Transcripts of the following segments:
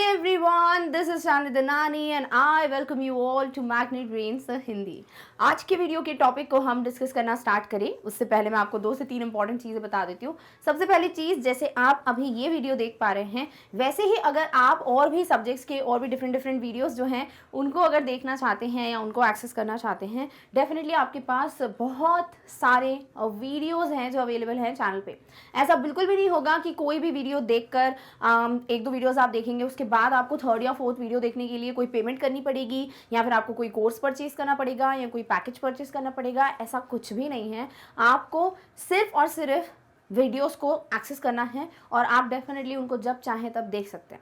everyone, this is Shani Danani and I welcome you all to Magnet Brains Hindi. आज के video के topic को हम डिस्कस करना स्टार्ट करें उससे पहले मैं आपको 2 से 3 इंपॉर्टेंट चीज़ें बता देती हूँ। सबसे पहली चीज़, जैसे आप अभी ये वीडियो देख पा रहे हैं वैसे ही अगर आप और भी सब्जेक्ट्स के और भी डिफरेंट वीडियोज़ जो हैं उनको अगर देखना चाहते हैं या उनको एक्सेस करना चाहते हैं, डेफिनेटली आपके पास बहुत सारे वीडियोज़ हैं जो अवेलेबल हैं चैनल पे। ऐसा बिल्कुल भी नहीं होगा कि कोई भी वीडियो देखकर 1-2 वीडियोज़ आप देखेंगे उसके बाद आपको 3rd या 4th वीडियो देखने के लिए कोई पेमेंट करनी पड़ेगी या फिर आपको कोई कोर्स परचेज करना पड़ेगा या कोई पैकेज परचेज करना पड़ेगा। ऐसा कुछ भी नहीं है। आपको सिर्फ और सिर्फ वीडियोस को एक्सेस करना है और आप डेफिनेटली उनको जब चाहें तब देख सकते हैं।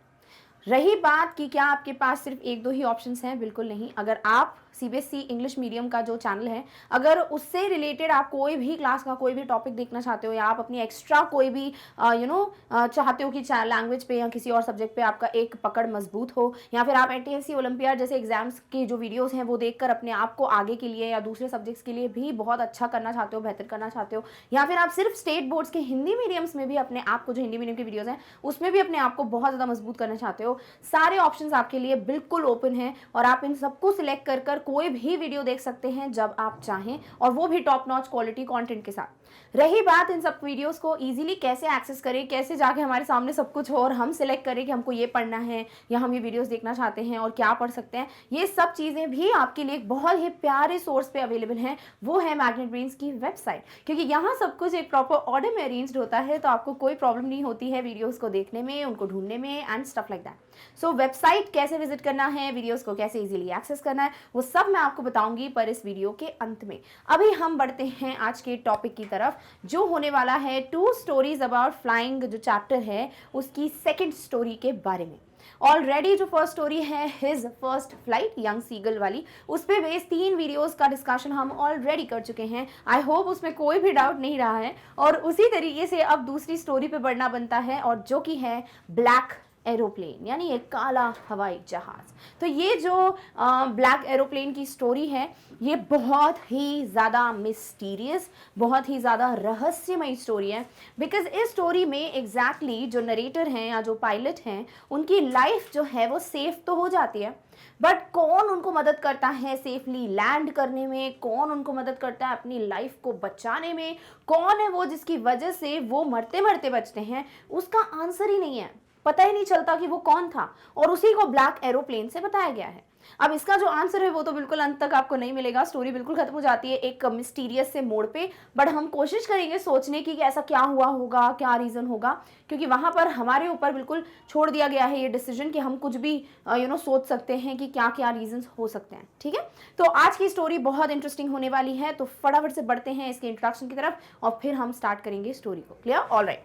रही बात कि क्या आपके पास सिर्फ 1-2 ही ऑप्शंस हैं, बिल्कुल नहीं। अगर आप सीबीएसई इंग्लिश मीडियम का जो चैनल है, अगर उससे रिलेटेड आप कोई भी क्लास का कोई भी टॉपिक देखना चाहते हो या आप अपनी एक्स्ट्रा कोई भी चाहते हो कि लैंग्वेज पे या किसी और सब्जेक्ट पे आपका एक पकड़ मजबूत हो, या फिर आप एनटीएससी ओलंपियाड जैसे एग्जाम्स के जो वीडियोस हैं वो देखकर अपने आप को आगे के लिए या दूसरे सब्जेक्ट्स के लिए भी बहुत अच्छा करना चाहते हो, बेहतर करना चाहते हो, या फिर आप सिर्फ स्टेट बोर्ड्स के हिंदी मीडियम्स में भी अपने आप को, जो हिंदी मीडियम की वीडियोज़ हैं उसमें भी अपने आप को बहुत ज़्यादा मजबूत करना चाहते हो, सारे ऑप्शंस आपके लिए बिल्कुल ओपन हैं और आप इन सबको सिलेक्ट कर कोई भी वीडियो देख सकते हैं जब आप चाहें, और वो भी टॉप नॉच क्वालिटी कंटेंट के साथ। रही बात इन सब वीडियोस को इजीली कैसे एक्सेस करें, कैसे जाके हमारे सामने सब कुछ हो और हम सिलेक्ट करें कि हमको ये पढ़ना है या हम ये वीडियोस देखना चाहते हैं और क्या पढ़ सकते हैं, ये सब चीज़ें भी आपके लिए एक बहुत ही प्यारे सोर्स पे अवेलेबल हैं। वो है मैग्नेट ब्रेन्स की वेबसाइट, क्योंकि यहाँ सब कुछ एक प्रॉपर ऑर्डर में अरेंज्ड होता है, तो आपको कोई प्रॉब्लम नहीं होती है वीडियोज़ को देखने में, उनको ढूंढने में and stuff like that. So website कैसे विजिट करना है, वीडियोस को कैसे इजीली एक्सेस करना है, वो सब मैं आपको बताऊंगी पर इस वीडियो के अंत में। अभी हम बढ़ते हैं आज के टॉपिक की तरफ, जो होने वाला है 2 स्टोरीज अबाउट फ्लाइंग, जो चैप्टर है उसकी 2nd स्टोरी के बारे में। ऑलरेडी जो फर्स्ट स्टोरी है his first flight, young seagull वाली, उस पे बेस 3 वीडियोस का डिस्कशन हम ऑलरेडी कर चुके हैं। आई होप उसमें कोई भी डाउट नहीं रहा है। और उसी तरीके से अब दूसरी स्टोरी पे बढ़ना बनता है, और जो कि है ब्लैक एरोप्लेन, यानी एक काला हवाई जहाज। तो ये जो ब्लैक एरोप्लेन की स्टोरी है ये बहुत ही ज़्यादा मिस्टीरियस, बहुत ही ज़्यादा रहस्यमय स्टोरी है, बिकॉज इस स्टोरी में एग्जैक्टली जो नरेटर हैं या जो पायलट हैं उनकी लाइफ जो है वो सेफ तो हो जाती है, बट कौन उनको मदद करता है सेफली लैंड करने में, कौन उनको मदद करता है अपनी लाइफ को बचाने में, कौन है वो जिसकी वजह से वो मरते मरते बचते हैं, उसका आंसर ही नहीं है। पता ही नहीं चलता कि वो कौन था, और उसी को ब्लैक एरोप्लेन से बताया गया है। अब इसका जो आंसर है वो तो बिल्कुल अंत तक आपको नहीं मिलेगा, स्टोरी बिल्कुल खत्म हो जाती है एक मिस्टीरियस से मोड़ पे, बट हम कोशिश करेंगे सोचने की कि ऐसा क्या हुआ होगा, क्या रीज़न होगा, क्योंकि वहाँ पर हमारे ऊपर बिल्कुल छोड़ दिया गया है ये डिसीजन कि हम कुछ भी सोच सकते हैं कि क्या क्या रीजंस हो सकते हैं। ठीक है, तो आज की स्टोरी बहुत इंटरेस्टिंग होने वाली है, तो फटाफट से बढ़ते हैं इसके इंट्रोडक्शन की तरफ और फिर हम स्टार्ट करेंगे स्टोरी को। क्लियर? ऑलराइट।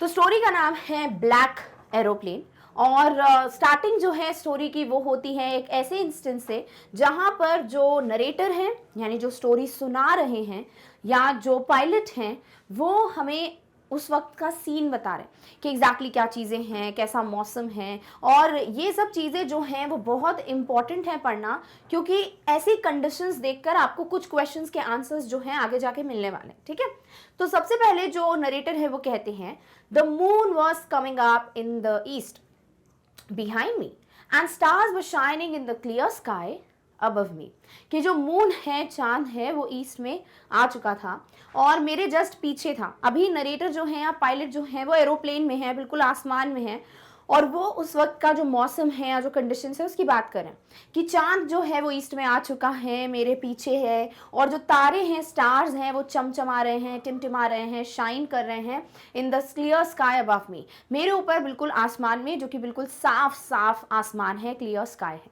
तो स्टोरी का नाम है ब्लैक एरोप्लेन, और स्टार्टिंग जो है स्टोरी की वो होती है एक ऐसे इंस्टेंस से जहाँ पर जो नरेटर हैं, यानी जो स्टोरी सुना रहे हैं या जो पायलट हैं, वो हमें उस वक्त का सीन बता रहे हैं कि एग्जैक्टली क्या चीज़ें हैं, कैसा मौसम है, और ये सब चीज़ें जो हैं वो बहुत इंपॉर्टेंट हैं पढ़ना, क्योंकि ऐसी कंडीशंस देखकर आपको कुछ क्वेश्चंस के आंसर्स जो हैं आगे जाके मिलने वाले हैं। ठीक है, तो सबसे पहले जो नरेटर है वो कहते हैं, the moon was coming up in the east behind me and stars were shining in the clear sky above me, कि जो मून है, चांद है, वो ईस्ट में आ चुका था और मेरे जस्ट पीछे था। अभी नरेटर जो है या पायलट जो है वो एरोप्लेन में है, बिल्कुल आसमान में है, और वो उस वक्त का जो मौसम है या जो कंडीशंस है उसकी बात करें कि चांद जो है वो ईस्ट में आ चुका है, मेरे पीछे है, और जो तारे हैं, स्टार्स हैं, वो चमचमा रहे हैं, टिमटिमा रहे हैं, शाइन कर रहे हैं in the clear sky above मी, मेरे ऊपर बिल्कुल आसमान में, जो कि बिल्कुल साफ साफ आसमान है, क्लियर स्काई है।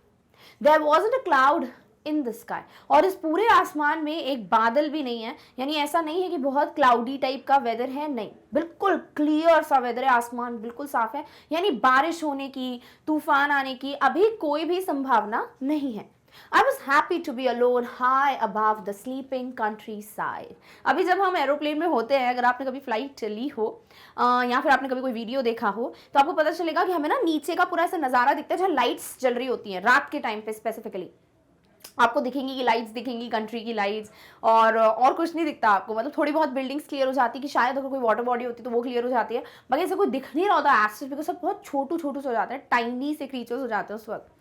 There wasn't a cloud in the sky, और इस पूरे आसमान में एक बादल भी नहीं है, यानी ऐसा नहीं है कि बहुत क्लाउडी टाइप का वेदर है, नहीं, बिल्कुल क्लियर सा वेदर है, आसमान बिल्कुल साफ है, यानी बारिश होने की, तूफान आने की अभी कोई भी संभावना नहीं है। I was happy to be alone high above the sleeping countryside। अभी जब हम एरोप्लेन में होते हैं, अगर आपने कभी फ्लाइट ली हो या फिर आपने कभी कोई वीडियो देखा हो, तो आपको पता चलेगा कि हमें ना नीचे का पूरा ऐसा नज़ारा दिखता है जहाँ लाइट्स जल रही होती हैं रात के टाइम पे स्पेसिफिकली। आपको दिखेंगी कि लाइट्स दिखेंगी, कंट्री की लाइट्स, और कुछ नहीं दिखता आपको, मतलब थोड़ी बहुत बिल्डिंग्स क्लियर हो जाती है कि शायद अगर कोई वाटर बॉडी होती तो वो क्लियर हो जाती है, बाकी ऐसा कोई दिख नहीं रहा होता एस्ट्रोस, बिकॉज सब बहुत छोटू छोटू से हो जाता है, टाइनी से क्रीचर्स हो जाते हैं उस वक्त।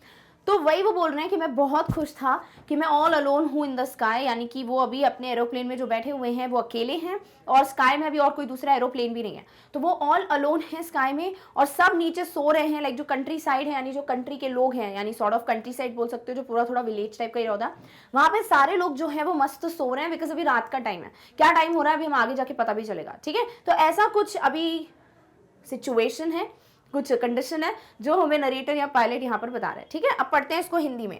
तो वही वो बोल रहे हैं कि मैं बहुत खुश था कि मैं ऑल अलोन हूँ इन द स्काई, यानी कि वो अभी अपने एरोप्लेन में जो बैठे हुए हैं वो अकेले हैं, और स्काई में अभी और कोई दूसरा एरोप्लेन भी नहीं है, तो वो ऑल अलोन है स्काई में, और सब नीचे सो रहे हैं, लाइक जो कंट्री साइड है, यानी जो कंट्री के लोग हैं, यानी सॉर्ट ऑफ कंट्री साइड बोल सकते हो, जो पूरा थोड़ा विलेज टाइप का ही होता, वहाँ पे सारे लोग जो है वो मस्त सो रहे हैं, बिकॉज अभी रात का टाइम है। क्या टाइम हो रहा है अभी हम आगे जाके पता भी चलेगा, ठीक है। तो ऐसा कुछ अभी सिचुएशन है, कुछ कंडीशन है जो हमें नरेटर या पायलट यहाँ पर बता रहे हैं, ठीक है। अब पढ़ते हैं इसको हिंदी में।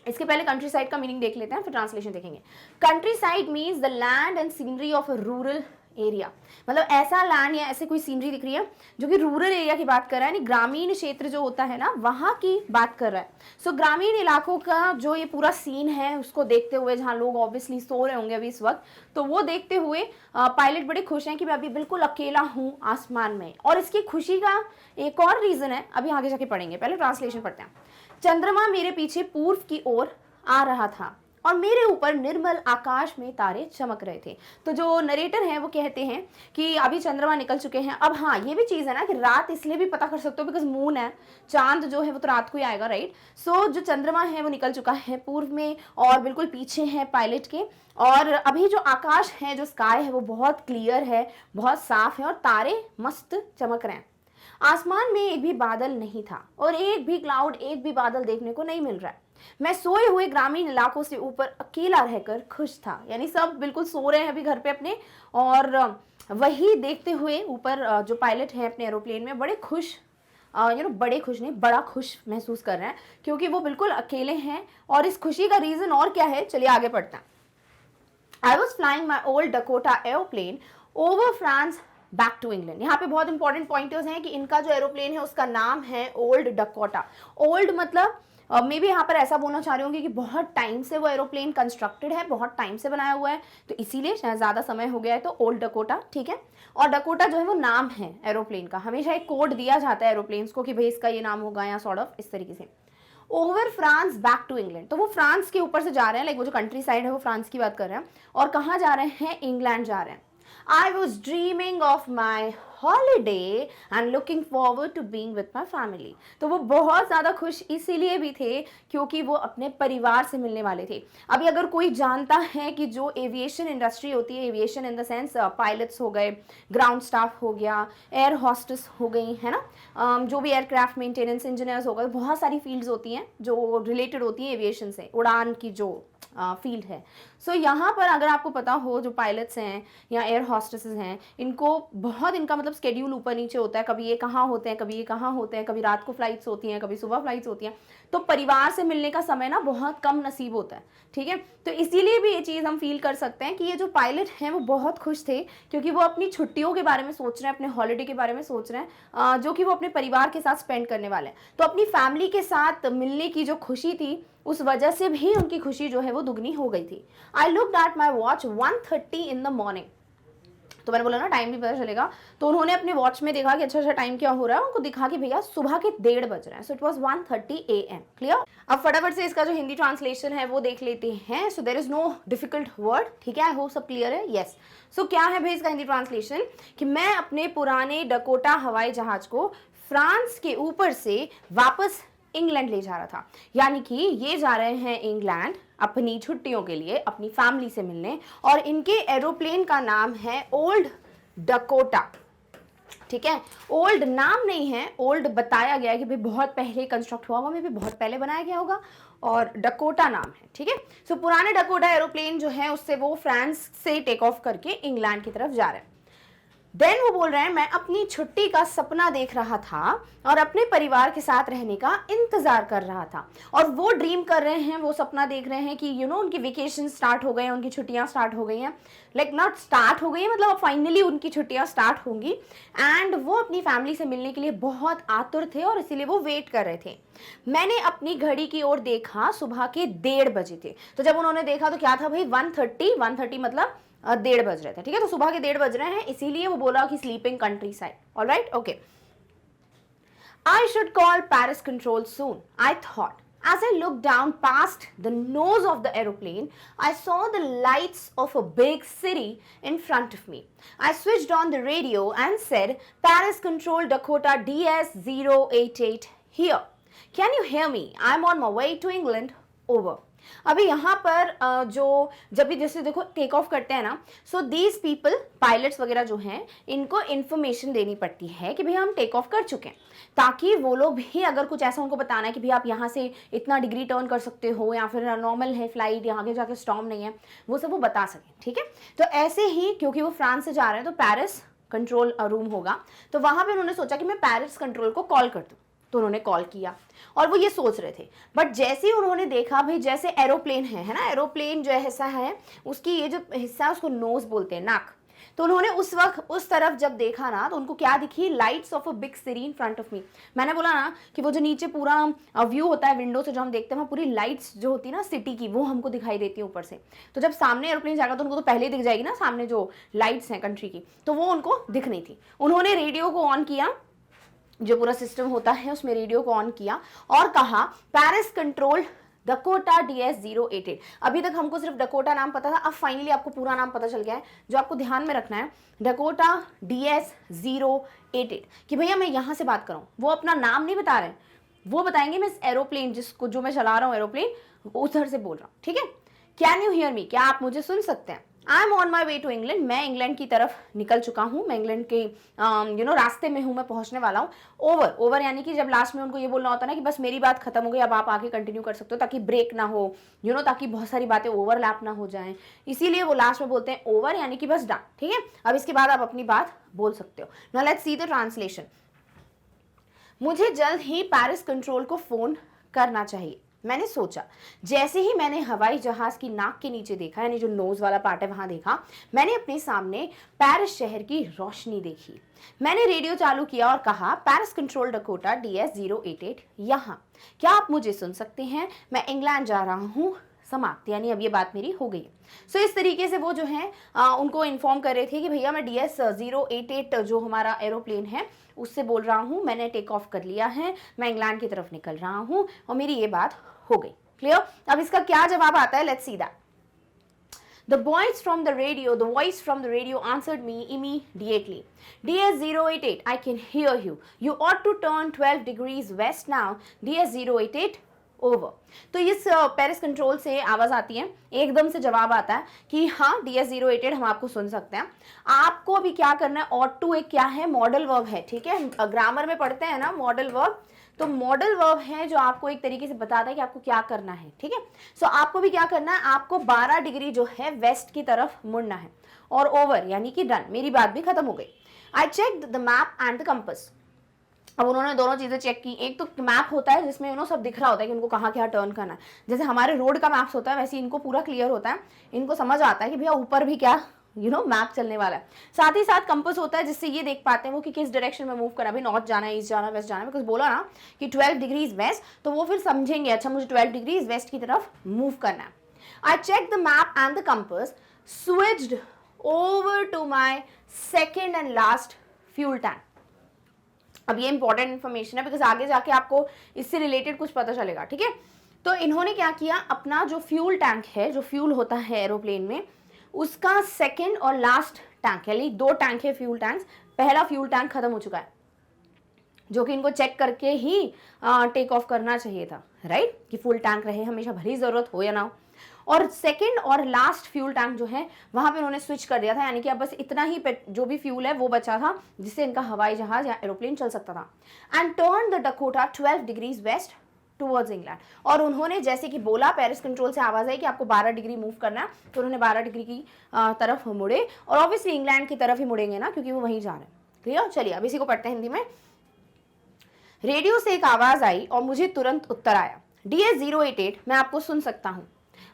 इसके पहले कंट्री साइड का मीनिंग देख लेते हैं, फिर ट्रांसलेशन देखेंगे। Country side means the land and scenery of a rural area, मतलब ऐसा लैंड या ऐसे कोई सीनरी दिख रही है जो कि रूरल एरिया की बात कर रहा है, यानी ग्रामीण क्षेत्र जो होता है ना वहाँ की बात कर रहा है। सो ग्रामीण इलाकों का जो ये पूरा सीन है उसको देखते हुए, जहाँ लोग ऑब्वियसली सो रहे होंगे अभी इस वक्त, तो वो देखते हुए पायलट बड़े खुश हैं कि मैं अभी बिल्कुल अकेला हूँ आसमान में। और इसकी खुशी का एक और रीजन है, अभी आगे जाके पढ़ेंगे, पहले ट्रांसलेशन पढ़ते हैं। चंद्रमा मेरे पीछे पूर्व की ओर आ रहा था और मेरे ऊपर निर्मल आकाश में तारे चमक रहे थे। तो जो नरेटर हैं वो कहते हैं कि अभी चंद्रमा निकल चुके हैं। अब हाँ, ये भी चीज़ है ना कि रात इसलिए भी पता कर सकते हो बिकॉज मून है, चांद जो है वो तो रात को ही आएगा, राइट। सो जो चंद्रमा है वो निकल चुका है पूर्व में और बिल्कुल पीछे है पायलट के, और अभी जो आकाश है, जो स्काई है वो बहुत क्लियर है, बहुत साफ है और तारे मस्त चमक रहे हैं। आसमान में एक भी बादल नहीं था और एक भी क्लाउड, एक भी बादल देखने को नहीं मिल रहा है। मैं सोए हुए ग्रामीण इलाकों से ऊपर अकेला रहकर खुश था, यानी सब बिल्कुल सो रहे हैं अभी घर पे अपने, और वही देखते हुए ऊपर जो पायलट हैं अपने एरोप्लेन में बड़े खुश, बड़े खुश नहीं, बड़ा खुश महसूस कर रहे हैं क्योंकि वो बिल्कुल अकेले हैं। और इस खुशी का रीजन और क्या है, चलिए आगे पढ़ते हैं। I was flying my old Dakota aeroplane over France back to England. यहाँ पे बहुत इंपॉर्टेंट पॉइंटर्स हैं कि इनका जो एरोप्लेन है उसका नाम है ओल्ड डकोटा। ओल्ड मतलब मे बी यहाँ पर ऐसा बोलना चाह रही होंगी कि बहुत टाइम से वो एरोप्लेन कंस्ट्रक्टेड है, बहुत टाइम से बनाया हुआ है, तो इसीलिए शायद ज़्यादा समय हो गया है, तो ओल्ड डकोटा, ठीक है। और डकोटा जो है वो नाम है एरोप्लेन का, हमेशा एक कोड दिया जाता है एरोप्लेन्स को कि भाई इसका ये नाम होगा या सॉर्ट ऑफ इस तरीके से। Over France back to England, तो वो फ्रांस के ऊपर से जा रहे हैं, लाइक वो जो कंट्री साइड है वो फ्रांस की बात कर रहे हैं, और कहाँ जा रहे हैं, इंग्लैंड जा रहे हैं। I was dreaming of my holiday and looking forward to being with my family। तो वो बहुत ज़्यादा खुश इसीलिए भी थे क्योंकि वो अपने परिवार से मिलने वाले थे। अभी अगर कोई जानता है कि जो एविएशन इंडस्ट्री होती है, aviation in the sense pilots हो गए, ग्राउंड स्टाफ हो गया, एयर हॉस्टेस हो गई, है ना, जो भी एयरक्राफ्ट मेंटेनेंस इंजीनियर्स हो गए, बहुत सारी फील्ड्स होती हैं जो रिलेटेड होती हैं एविएशन से, उड़ान की जो फील्ड है। सो यहाँ पर अगर आपको पता हो जो पायलट्स हैं या एयर हॉस्टेसेस हैं, इनको बहुत, इनका मतलब स्केड्यूल ऊपर नीचे होता है, कभी ये कहाँ होते हैं, कभी ये कहाँ होते हैं, कभी रात को फ्लाइट्स होती हैं, कभी सुबह फ्लाइट्स होती हैं, तो परिवार से मिलने का समय ना बहुत कम नसीब होता है, ठीक है। तो इसीलिए भी ये चीज़ हम फील कर सकते हैं कि ये जो पायलट हैं वो बहुत खुश थे क्योंकि वो अपनी छुट्टियों के बारे में सोच रहे हैं, अपने हॉलीडे के बारे में सोच रहे हैं, जो कि वो अपने परिवार के साथ स्पेंड करने वाले हैं। तो अपनी फैमिली के साथ मिलने की जो खुशी थी उस वजह से भी उनकी खुशी जो है वो दुगनी हो गई थी। I looked at my watch 1:30 in the morning, तो मैंने बोला ना टाइम भी पता चलेगा, तो उन्होंने अपने वॉच में देखा कि अच्छा टाइम क्या हो रहा है, उनको दिखा कि भैया सुबह के 1:30 बज रहे हैं। So it was 1:30 AM, clear. अब फटाफट से इसका जो हिंदी ट्रांसलेशन है वो देख लेते हैं। So there is no difficult word, ठीक है, आई होप सब क्लियर है, यस। सो क्या है भाई इसका हिंदी ट्रांसलेशन, कि मैं अपने पुराने डकोटा हवाई जहाज को फ्रांस के ऊपर से वापस इंग्लैंड ले जा रहा था, यानी कि ये जा रहे हैं इंग्लैंड अपनी छुट्टियों के लिए, अपनी फैमिली से मिलने, और इनके एरोप्लेन का नाम है ओल्ड डकोटा, ठीक है। ओल्ड नाम नहीं है, ओल्ड बताया गया है कि भाई बहुत पहले कंस्ट्रक्ट हुआ होगा, में भी बहुत पहले बनाया गया होगा, और डकोटा नाम है, ठीक है। सो पुराने डकोटा एरोप्लेन जो है उससे वो फ्रांस से टेक ऑफ करके इंग्लैंड की तरफ जा रहे हैं। देन वो बोल रहे हैं मैं अपनी छुट्टी का सपना देख रहा था और अपने परिवार के साथ रहने का इंतजार कर रहा था, और वो ड्रीम कर रहे हैं, वो सपना देख रहे हैं कि उनकी वेकेशन स्टार्ट हो गए हैं, उनकी छुट्टियां स्टार्ट हो गई हैं, लाइक नॉट स्टार्ट हो गई है, मतलब फाइनली उनकी छुट्टियां स्टार्ट होंगी, एंड वो अपनी फैमिली से मिलने के लिए बहुत आतुर थे और इसीलिए वो वेट कर रहे थे। मैंने अपनी घड़ी की ओर देखा, सुबह के 1:30 बजे थे। तो जब उन्होंने देखा तो क्या था भाई, 1:30 मतलब 1:30 बज रहे थे, ठीक है, तो सुबह के 1:30 बज रहे हैं, इसीलिए वो बोला कि sleeping country side, alright, okay. I should call Paris control soon, I thought, As I looked down past the nose of the aeroplane, I saw the lights of a big city in front of me. I switched on the radio and said, Paris Control Dakota DS088 here. Can you hear me? I'm on my way to England. Over. अभी यहाँ पर जो जब भी जैसे देखो take off करते हैं ना, सो दीज पीपल पायलट्स वगैरह जो हैं इनको इन्फॉर्मेशन देनी पड़ती है कि भैया हम टेक ऑफ कर चुके हैं, ताकि वो लोग भी अगर कुछ ऐसा उनको बताना है कि भैया आप यहाँ से इतना डिग्री टर्न कर सकते हो या फिर नॉर्मल है फ्लाइट, यहाँ आगे जाके स्टॉर्म नहीं है, वो सब वो बता सकें। ठीक है, तो ऐसे ही क्योंकि वो फ्रांस से जा रहे हैं तो पेरिस कंट्रोल रूम होगा, तो वहां पे उन्होंने सोचा कि मैं पेरिस कंट्रोल को कॉल कर दूं, तो उन्होंने कॉल किया और वो ये सोच रहे थे, बट जैसे ही उन्होंने देखा भाई जैसे एरोप्लेन है ना, एरोप्लेन जो ऐसा है उसकी ये जो हिस्सा है उसको नोज बोलते हैं, नाक, तो उन्होंने उस वक्त उस तरफ जब देखा ना तो उनको क्या दिखी, lights of a big city in front of me. मैंने बोला ना कि वो जो नीचे पूरा व्यू होता है विंडो से जो हम देखते हैं वहाँ पूरी लाइट्स जो होती है ना सिटी की, वो हमको दिखाई देती है ऊपर से, तो जब सामने एरोप्लेन जाएगा तो उनको तो पहले ही दिख जाएगी ना सामने जो लाइट्स हैं कंट्री की, तो वो उनको दिख नहीं थी। उन्होंने रेडियो को ऑन किया, जो पूरा सिस्टम होता है उसमें रेडियो को ऑन किया और कहा पेरिस कंट्रोल डकोटा DS088। अभी तक हमको सिर्फ डकोटा नाम पता था, अब फाइनली आपको पूरा नाम पता चल गया है। जो आपको ध्यान में रखना है डकोटा DS088 कि भैया मैं यहाँ से बात कर रहा हूँ, वो अपना नाम नहीं बता रहे, वो बताएंगे मैं इस एरोप्लेन जिसको जो मैं चला रहा हूँ एरोप्लेन उधर से बोल रहा हूँ। ठीक है, कैन यू हियर मी, क्या आप मुझे सुन सकते हैं? I am on my way to England, मैं इंग्लैंड की तरफ निकल चुका हूँ, मैं इंग्लैंड के रास्ते में हूँ, मैं पहुंचने वाला हूँ। ओवर, ओवर यानी कि जब लास्ट में उनको ये बोलना होता है ना कि बस मेरी बात खत्म हो गई, अब आप आगे कंटिन्यू कर सकते हो, ताकि ब्रेक ना हो, ताकि बहुत सारी बातें ओवरलैप ना हो जाएं, इसीलिए वो लास्ट में बोलते हैं ओवर, यानी कि बस डन। ठीक है, अब इसके बाद आप अपनी बात बोल सकते हो। Now let's see the translation. मुझे जल्द ही पेरिस कंट्रोल को फोन करना चाहिए, मैंने सोचा। जैसे ही मैंने हवाई जहाज की नाक के नीचे देखा, यानी जो नोज वाला पार्ट है वहां देखा, मैंने अपने सामने पेरिस शहर की रोशनी देखी। मैंने रेडियो चालू किया और कहा पेरिस कंट्रोल डकोटा DS088 यहाँ, क्या आप मुझे सुन सकते हैं? मैं इंग्लैंड जा रहा हूँ। समाप्त, यानी अब ये बात मेरी हो गई। सो इस तरीके से वो जो है उनको इन्फॉर्म कर रहे थे कि भैया मैं DS088 जो हमारा एरोप्लेन है उससे बोल रहा हूँ, मैंने टेक ऑफ कर लिया है, मैं इंग्लैंड की तरफ निकल रहा हूँ और मेरी ये बात हो गई। क्लियर? अब इसका क्या जवाब आता है, let's see that. The voice from the radio answered me immediately. DS088, I can hear you. You ought to turn 12 degrees west now. DS088, over. तो इस पेरिस कंट्रोल से आवाज आती है, एकदम से जवाब आता है कि हाँ DS088 हम आपको सुन सकते हैं। आपको अभी क्या करना है, ऑट टू एक क्या है, मॉडल वर्ब है। ठीक है, ग्रामर में पढ़ते हैं ना मॉडल वर्ब, तो मॉडल वर्ब है जो आपको एक तरीके से बताता है कि आपको क्या करना है। ठीक है, सो आपको भी क्या करना है, आपको 12 डिग्री जो है वेस्ट की तरफ मुड़ना है, और ओवर यानी कि डन, मेरी बात भी खत्म हो गई। I check the map and the compass. अब उन्होंने दोनों चीजें चेक की, एक तो मैप होता है जिसमें सब दिख रहा होता है कि उनको कहाँ क्या टर्न करना है, जैसे हमारे रोड का मैप्स होता है वैसे इनको पूरा क्लियर होता है, इनको समझ आता है कि भैया ऊपर भी क्या मैप चलने वाला है। साथ ही साथ कंपास होता है जिससे ये देख पाते हैं वो कि किस डायरेक्शन में मूव करना है, भाई नॉर्थ जाना है, ईस्ट जाना है, वेस्ट जाना है। बिकॉज बोला ना कि 12 डिग्रीज वेस्ट, तो वो फिर समझेंगे अच्छा मुझे 12 डिग्रीज वेस्ट की तरफ मूव करना है। I check the map and the compass, switched over to my second and last fuel tank. अब ये इंपॉर्टेंट इन्फॉर्मेशन है बिकॉज आगे जाके आपको इससे रिलेटेड कुछ पता चलेगा। ठीक है, तो इन्होंने क्या किया, अपना जो फ्यूल टैंक है, जो फ्यूल होता है एरोप्लेन में, उसका सेकंड और लास्ट टैंक, यानी 2 टैंक है फ्यूल टैंक्स, पहला फ्यूल टैंक खत्म हो चुका है जो कि इनको चेक करके ही टेक ऑफ करना चाहिए था, राइट, कि फुल टैंक रहे हमेशा, भरी जरूरत हो या ना हो। और सेकंड और लास्ट फ्यूल टैंक जो है वहां पे उन्होंने स्विच कर दिया था, यानी कि अब बस इतना ही जो भी फ्यूल है वो बचा था जिससे इनका हवाई जहाज या एरोप्लेन चल सकता था। And turn the Dakota 12 degrees west towards England. और उन्होंने जैसे कि बोला, पेरिस कंट्रोल से आवाज आई कि आपको 12 डिग्री मूव करना है, तो उन्होंने 12 डिग्री की तरफ मुड़े, और ऑब्वियसली इंग्लैंड की तरफ ही मुड़ेंगे ना क्योंकि वो वहीं जा रहे हैं। क्लियर? चलिए अब इसी को पढ़ते हैं हिंदी में। रेडियो से एक आवाज आई और मुझे तुरंत उत्तर आया, DS088, मैं आपको सुन सकता हूँ।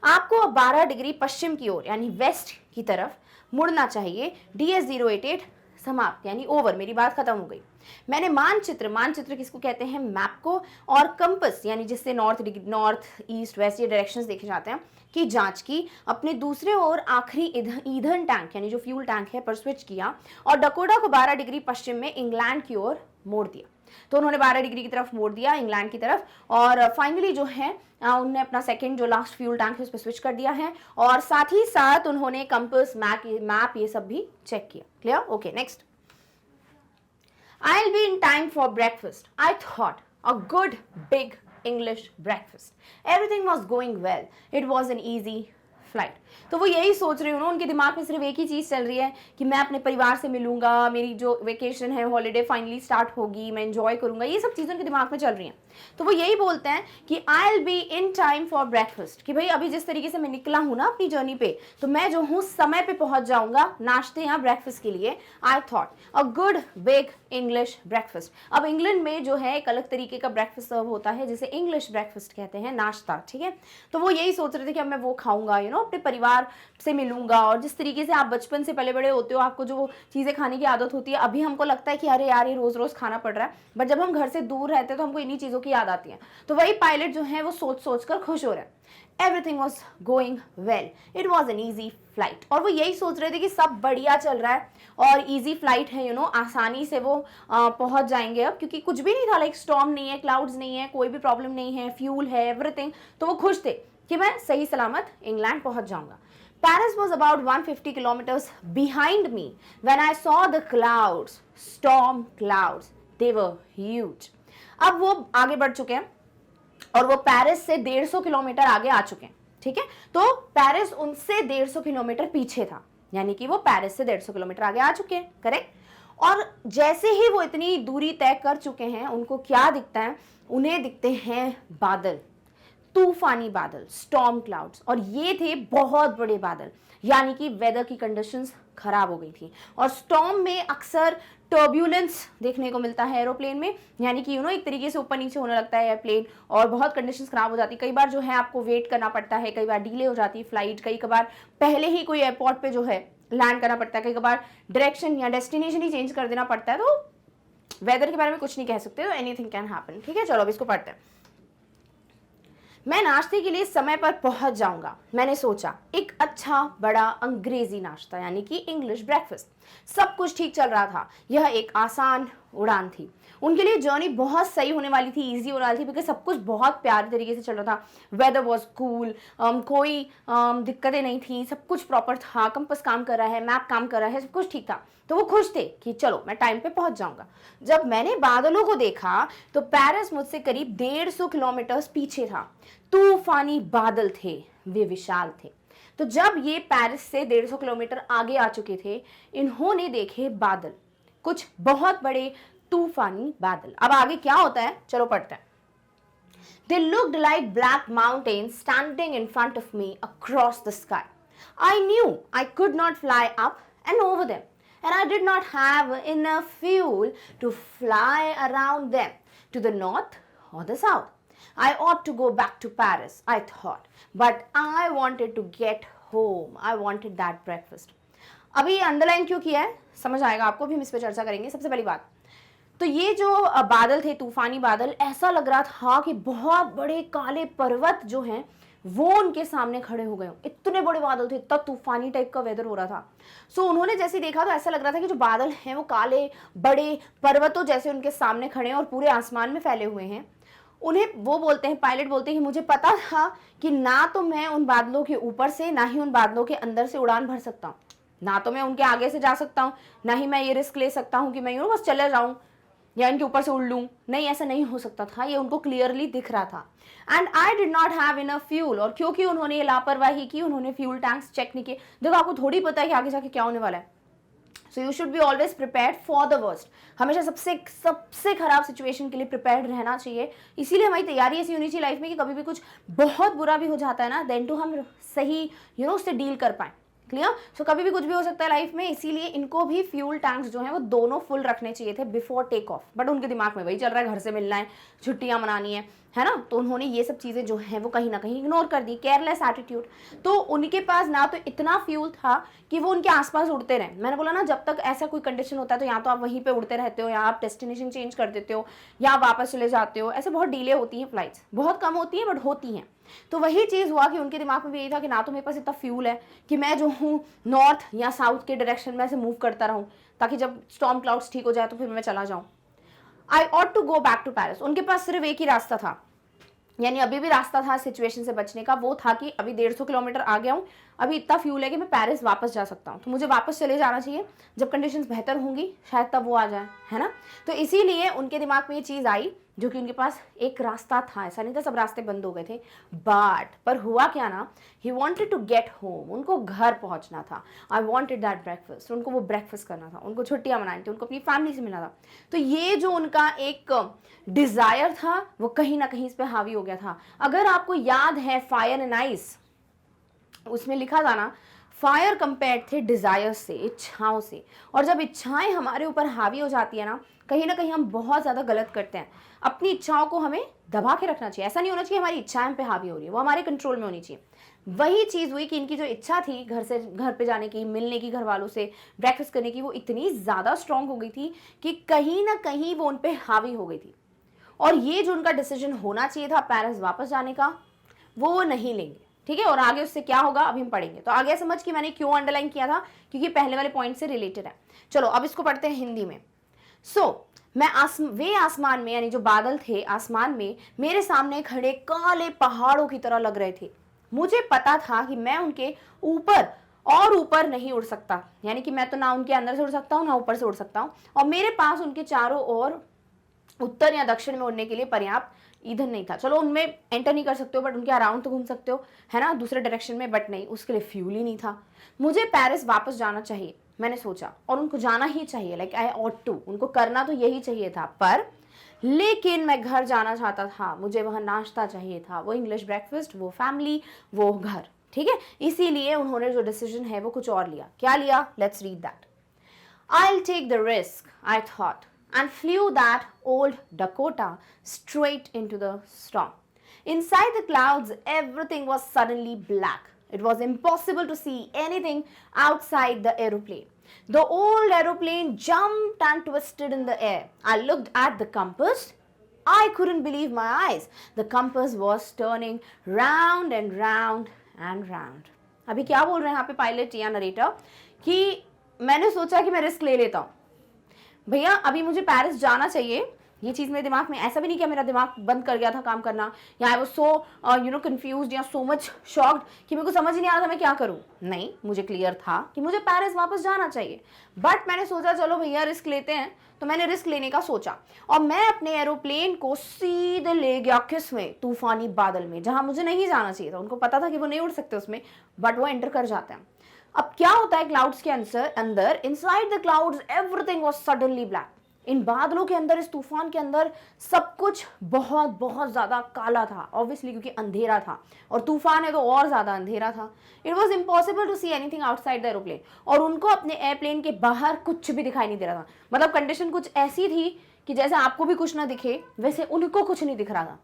आपको अब 12 डिग्री पश्चिम की ओर यानी वेस्ट की तरफ मुड़ना चाहिए। DS088 समाप्त, यानी ओवर, मेरी बात खत्म हो गई। मैंने मानचित्र किसको कहते हैं, मैप को, और कंपस यानी जिससे नॉर्थ, ईस्ट, वेस्ट ये डायरेक्शंस देखे जाते हैं, की जांच की। अपने दूसरे और आखिरी ईंधन टैंक यानी जो फ्यूल टैंक है पर स्विच किया और डकोटा को 12 डिग्री पश्चिम में इंग्लैंड की ओर मोड़ दिया। तो उन्होंने 12 डिग्री की तरफ मोड़ दिया, इंग्लैंड की तरफ, और फाइनली जो है उन्होंने अपना सेकंड जो लास्ट फ्यूल टैंक है उस पर स्विच कर दिया है, और साथ ही साथ उन्होंने कंपास, मैप ये सब भी चेक किया। Clear? Okay, next. I'll be in time for breakfast. I thought a good big English breakfast. Everything was going well. It was an easy flight. तो वो यही सोच रही हूँ ना, उनके दिमाग में सिर्फ एक ही चीज़ चल रही है कि मैं अपने परिवार से मिलूंगा, मेरी जो वेकेशन है, हॉलीडे फाइनली स्टार्ट होगी, मैं एंजॉय करूंगा, ये सब चीज़ें उनके दिमाग में चल रही हैं। तो वो यही बोलते हैं कि I will be in time for breakfast, कि भाई अभी जिस तरीके से मैं निकला हूँ ना अपनी जर्नी पे, तो मैं जो हूँ समय पे पहुंच जाऊंगा नाश्ते या ब्रेकफास्ट के लिए। I thought a good big English breakfast. अब इंग्लैंड में जो है एक अलग तरीके का ब्रेकफास्ट सर्व होता है जिसे इंग्लिश ब्रेकफास्ट कहते हैं, नाश्ता, ठीक है। तो वो यही सोच रहे थे कि अब मैं वो खाऊंगा, अपने परिवार से मिलूंगा। और जिस तरीके से आप बचपन से पले बड़े होते हो, आपको जो चीज़ें खाने की आदत होती है, अभी हमको लगता है कि अरे यार ये रोज़ रोज़ खाना पड़ रहा है, बट जब हम घर से दूर रहते हैं तो हमको इन्हीं चीज़ों की याद आती है। तो वही पायलट जो है वो सोच सोच कर खुश हो रहे हैं। Everything was going well, it was an easy flight. और वो यही सोच रहे थे कि सब बढ़िया चल रहा है और ईजी फ्लाइट है, आसानी से वो पहुंच जाएंगे अब, क्योंकि कुछ भी नहीं था, लाइक स्टॉर्म नहीं है, क्लाउड्स नहीं है, कोई भी प्रॉब्लम नहीं है, फ्यूल है, एवरीथिंग। तो वो खुश थे कि मैं सही सलामत इंग्लैंड पहुंच जाऊंगा। Paris was about 150 kilometers behind me when I saw the clouds, storm clouds. They were huge. अब वो आगे बढ़ चुके हैं और वो पेरिस से 150 किलोमीटर आगे आ चुके हैं, ठीक है। तो पेरिस उनसे 150 किलोमीटर पीछे था, यानी कि वो पेरिस से 150 किलोमीटर आगे आ चुके हैं, करेक्ट। और जैसे ही वो इतनी दूरी तय कर चुके हैं, उनको क्या दिखता है? उन्हें दिखते हैं बादल, तूफानी बादल, स्टॉर्म क्लाउड्स। और ये थे बहुत बड़े बादल, यानी कि वेदर की कंडीशंस खराब हो गई थी। और स्टॉर्म में अक्सर टर्ब्यूलेंस देखने को मिलता है एरोप्लेन में, यानी कि एक तरीके से ऊपर नीचे होने लगता है एयरप्लेन, और बहुत कंडीशंस खराब हो जाती है। कई बार जो है आपको वेट करना पड़ता है, कई बार डिले हो जाती है फ्लाइट, कई बार पहले ही कोई एयरपोर्ट पे जो है लैंड करना पड़ता है, कई बार डायरेक्शन या डेस्टिनेशन ही चेंज कर देना पड़ता है। तो वेदर के बारे में कुछ नहीं कह सकते, तो एनीथिंग कैन हैपन, ठीक है। चलो अब इसको पढ़ते हैं। मैं नाश्ते के लिए समय पर पहुंच जाऊंगा, मैंने सोचा। एक अच्छा बड़ा अंग्रेजी नाश्ता, यानी कि इंग्लिश ब्रेकफास्ट। सब कुछ ठीक चल रहा था। यह एक आसान उड़ान थी। उनके लिए जर्नी बहुत सही होने वाली थी, इजी हो रही थी, बिकॉज सब कुछ बहुत प्यारे तरीके से चल रहा था। वेदर वॉज कूल, कोई दिक्कतें नहीं थी, सब कुछ प्रॉपर था, कंपास काम कर रहा है, मैप काम कर रहा है, सब कुछ ठीक था। तो वो खुश थे कि चलो मैं टाइम पे पहुंच जाऊंगा। जब मैंने बादलों को देखा तो पेरिस मुझसे करीब 150 किलोमीटर पीछे था। तूफानी बादल थे, वे विशाल थे। तो जब ये पेरिस से 150 किलोमीटर आगे आ चुके थे, इन्होंने देखे बादल, कुछ बहुत बड़े तूफानी बादल। अब आगे क्या होता है, चलो पढ़ते हैं। They looked like black mountains standing in front of me across the sky. I knew I could not fly up and over them, and I did not have enough fuel to fly around them to the north or the south. I ought to go back to Paris, I thought, but I wanted to get home. I wanted that breakfast. अभी underline क्यों किया है समझ आएगा आपको, भी हम इस पर चर्चा करेंगे। सबसे पहली बात तो ये जो बादल थे, तूफानी बादल, ऐसा लग रहा था कि बहुत बड़े काले पर्वत जो हैं वो उनके सामने खड़े हो गए। इतने बड़े बादल थे, इतना तूफानी टाइप का वेदर हो रहा था। सो उन्होंने जैसे देखा तो ऐसा लग रहा था कि जो बादल हैं वो काले बड़े पर्वतों जैसे उनके सामने खड़े हैं और पूरे आसमान में फैले हुए हैं। उन्हें वो बोलते हैं, पायलट बोलते हैं कि मुझे पता था कि ना तो मैं उन बादलों के ऊपर से ना ही उन बादलों के अंदर से उड़ान भर सकता हूँ, ना तो मैं उनके आगे से जा सकता हूँ, ना ही मैं ये रिस्क ले सकता हूँ कि मैं बस चले जाऊँ या इनके ऊपर से उड़ लूँ। नहीं, ऐसा नहीं हो सकता था, ये उनको क्लियरली दिख रहा था। And I did not have enough fuel, और क्योंकि उन्होंने ये लापरवाही की, उन्होंने फ्यूल टैंक्स चेक नहीं किए। देखो आपको थोड़ी पता है कि आगे जाके क्या होने वाला है। So you should be always prepared for the worst. हमेशा सबसे खराब सिचुएशन के लिए प्रिपेयर्ड रहना चाहिए। इसीलिए हमारी तैयारी ऐसी होनी चाहिए लाइफ में कि कभी भी कुछ बहुत बुरा भी हो जाता है ना, देन टू हम सही उससे डील कर पाए। क्लियर? सो कभी भी कुछ भी हो सकता है लाइफ में, इसीलिए इनको भी फ्यूल टैंक्स जो हैं वो दोनों फुल रखने चाहिए थे बिफोर टेक ऑफ। बट उनके दिमाग में वही चल रहा है, घर से मिलना है, छुट्टियां मनानी है ना। तो उन्होंने ये सब चीज़ें जो हैं वो कहीं ना कहीं इग्नोर कर दी, केयरलेस एटीट्यूड। तो उनके पास ना तो इतना फ्यूल था कि वो उनके आसपास उड़ते रहे। मैंने बोला ना, जब तक ऐसा कोई कंडीशन होता है तो या तो आप वहीं पे उड़ते रहते हो, या आप डेस्टिनेशन चेंज कर देते हो, या वापस चले जाते हो। ऐसे बहुत डिले होती हैं फ्लाइट्स, बहुत कम होती हैं बट होती हैं। तो वही चीज़ हुआ कि उनके दिमाग में भी यही था कि ना तो मेरे पास इतना फ्यूल है कि मैं जो हूँ नॉर्थ या साउथ के डायरेक्शन में ऐसे मूव करता रहूँ, ताकि जब स्टॉर्म क्लाउड्स ठीक हो जाए तो फिर मैं चला जाऊँ। I ought to go back to Paris. उनके पास सिर्फ एक ही रास्ता था, यानी अभी भी रास्ता था सिचुएशन से बचने का, वो था कि अभी 150 किलोमीटर आ गया हूँ, अभी इतना फ्यूल है कि मैं पेरिस वापस जा सकता हूँ, तो मुझे वापस चले जाना चाहिए, जब कंडीशंस बेहतर होंगी शायद तब वो आ जाए, है ना। तो इसीलिए उनके दिमाग में ये चीज़ आई, जो कि उनके पास एक रास्ता था, ऐसा नहीं था सब रास्ते बंद हो गए थे, पर हुआ क्या ना, he wanted to get home, उनको घर पहुंचना था। आई वॉन्टेड दैट ब्रेकफास्ट, उनको वो ब्रेकफास्ट करना था, उनको छुट्टियां मनानी थी, उनको अपनी फैमिली से मिलना था। तो ये जो उनका एक डिजायर था वो कहीं ना कहीं इस पे हावी हो गया था। अगर आपको याद है फायर एंड आइस, उसमें लिखा था ना, फायर कंपेयर थे डिजायर से, इच्छाओं से। और जब इच्छाएं हमारे ऊपर हावी हो जाती है ना कहीं हम बहुत ज्यादा गलत करते हैं। अपनी इच्छाओं को हमें दबा के रखना चाहिए, ऐसा नहीं होना चाहिए हमारी इच्छाएं हम पे हावी हो रही है, वो हमारे कंट्रोल में होनी चाहिए। वही चीज हुई कि इनकी जो इच्छा थी घर पे जाने की, मिलने की, घर वालों से ब्रेकफास्ट करने की, वो इतनी ज्यादा स्ट्रांग हो गई थी कि कहीं ना कहीं वो उन पे हावी हो गई थी। और ये जो उनका डिसीजन होना चाहिए था पेरिस वापस जाने का, वो नहीं लेंगे, ठीक है। और आगे उससे क्या होगा अभी हम पढ़ेंगे। तो आगे समझ कि मैंने क्यों अंडरलाइन किया था, क्योंकि पहले वाले पॉइंट से रिलेटेड है। चलो अब इसको पढ़ते हैं हिंदी में। मैं वे आसमान में, यानी जो बादल थे आसमान में, मेरे सामने खड़े काले पहाड़ों की तरह लग रहे थे। मुझे पता था कि मैं उनके ऊपर और ऊपर नहीं उड़ सकता, यानी कि मैं तो ना उनके अंदर से उड़ सकता हूँ ना ऊपर से उड़ सकता हूँ, और मेरे पास उनके चारों ओर उत्तर या दक्षिण में उड़ने के लिए पर्याप्त ईंधन नहीं था। चलो उनमें एंटर नहीं कर सकते हो, बट उनके अराउंड तो घूम सकते हो, है ना, दूसरे डायरेक्शन में, बट नहीं, उसके लिए फ्यूल ही नहीं था। मुझे पेरिस वापस जाना चाहिए, मैंने सोचा, और उनको जाना ही चाहिए, लाइक आई ऑट टू, उनको करना तो यही चाहिए था। लेकिन मैं घर जाना चाहता था, मुझे वहां नाश्ता चाहिए था, वो इंग्लिश ब्रेकफास्ट, वो फैमिली, वो घर, ठीक है। इसीलिए उन्होंने जो डिसीजन है वो कुछ और लिया। क्या लिया? Let's read that. I'll take the risk, I thought, and flew that old Dakota straight into the storm. Inside the clouds, everything was suddenly black. It was impossible to see anything outside the aeroplane. The old aeroplane jumped and twisted in the air. I looked at the compass. I couldn't believe my eyes. The compass was turning round and round and round. अभी क्या बोल रहे हैं यहाँ पे pilot या narrator, कि मैंने सोचा कि मैं रिस्क ले लेता हूँ, भैया अभी मुझे पेरिस जाना चाहिए। ये चीज़ मेरे दिमाग में, ऐसा भी नहीं कि मेरा दिमाग बंद कर गया था काम करना, या आई वाज सो कंफ्यूज्ड या सो मच शॉक्ड कि मेरे को समझ ही नहीं आ रहा था मैं क्या करूँ। नहीं, मुझे क्लियर था कि मुझे पेरिस वापस जाना चाहिए, बट मैंने सोचा चलो भैया रिस्क लेते हैं। तो मैंने रिस्क लेने का सोचा, और मैं अपने एरोप्लेन को सीधे ले गया किस में? तूफानी बादल में, जहां मुझे नहीं जाना चाहिए था। उनको पता था कि वो नहीं उड़ सकते उसमें, बट वो एंटर कर जाते हैं। अब क्या होता है क्लाउड्स के अंदर, inside the clouds everything was suddenly black. इन बादलों के अंदर, इस तूफान के अंदर सब कुछ बहुत बहुत ज्यादा काला था, ऑब्वियसली क्योंकि अंधेरा था, और तूफान है तो और ज्यादा अंधेरा था। It was impossible to see anything outside the aeroplane, और उनको अपने एयरप्लेन के बाहर कुछ भी दिखाई नहीं दे रहा था। मतलब कंडीशन कुछ ऐसी थी कि जैसे आपको भी कुछ ना दिखे, वैसे उनको कुछ नहीं दिख रहा था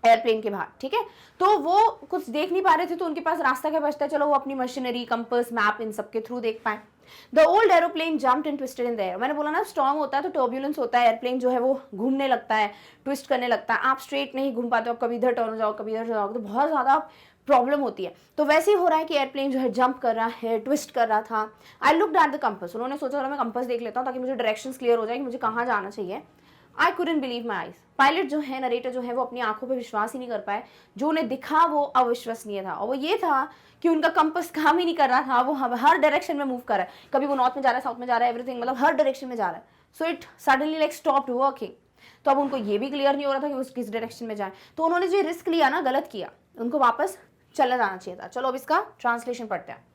एयरप्लेन के बाहर, ठीक है। तो वो कुछ देख नहीं पा रहे थे, तो उनके पास रास्ता क्या बचता है? चलो वो अपनी मशीनरी, कंपास, मैप, इन सब के थ्रू देख पाए। The old aeroplane jumped and twisted in the air. मैंने बोला ना स्टॉर्म होता है तो टर्ब्यूलेंस होता है, एयरप्लेन जो है वो घूमने लगता है, ट्विस्ट करने लगता है, आप स्ट्रेट नहीं घूम पाते हो, कभी इधर टर्न हो जाओ, कभी इधर जाओ, तो बहुत ज्यादा प्रॉब्लम होती है। तो वैसे ही हो रहा है कि एयरप्लेन जो है जंप कर रहा है, ट्विस्ट कर रहा था। I looked at the compass, उन्होंने सोचा चलो मैं कंपास देख लेता हूँ ताकि मुझे डायरेक्शंस क्लियर हो जाए कि मुझे कहाँ जाना चाहिए। I couldn't believe my eyes. Pilot जो है, नरेटर जो है, वो अपनी आंखों पे विश्वास ही नहीं कर पाए। जो उन्हें दिखा वो अविश्वसनीय था, और वो ये था कि उनका कंपास काम ही नहीं कर रहा था, वो हर डायरेक्शन में मूव कर रहा है, कभी वो नॉर्थ में जा रहा है, साउथ में जा रहा है, एवरीथिंग, मतलब हर डायरेक्शन में जा रहा है। So it suddenly like stopped working. तो अब उनको ये भी क्लियर नहीं हो रहा था कि वो किस डायरेक्शन में जाए। तो उन्होंने जो रिस्क लिया ना, गलत किया, उनको वापस चला जाना चाहिए था। चलो अब इसका ट्रांसलेशन पढ़ते हैं।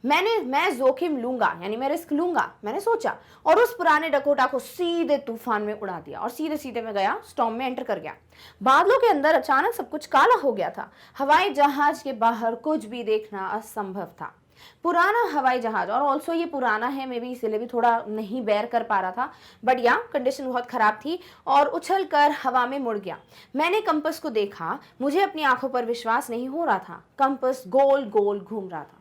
मैं जोखिम लूंगा, यानी मैं रिस्क लूंगा, मैंने सोचा, और उस पुराने डकोटा को सीधे तूफान में उड़ा दिया, और सीधे सीधे में गया, स्टॉर्म में एंटर कर गया। बादलों के अंदर अचानक सब कुछ काला हो गया था। हवाई जहाज के बाहर कुछ भी देखना असंभव था। पुराना हवाई जहाज, और ऑल्सो ये पुराना है, मे बी इसलिए भी थोड़ा नहीं बेयर कर पा रहा था, बट या कंडीशन बहुत खराब थी, और उछल कर हवा में मुड़ गया। मैंने कंपास को देखा, मुझे अपनी आंखों पर विश्वास नहीं हो रहा था। कंपास गोल गोल घूम रहा था।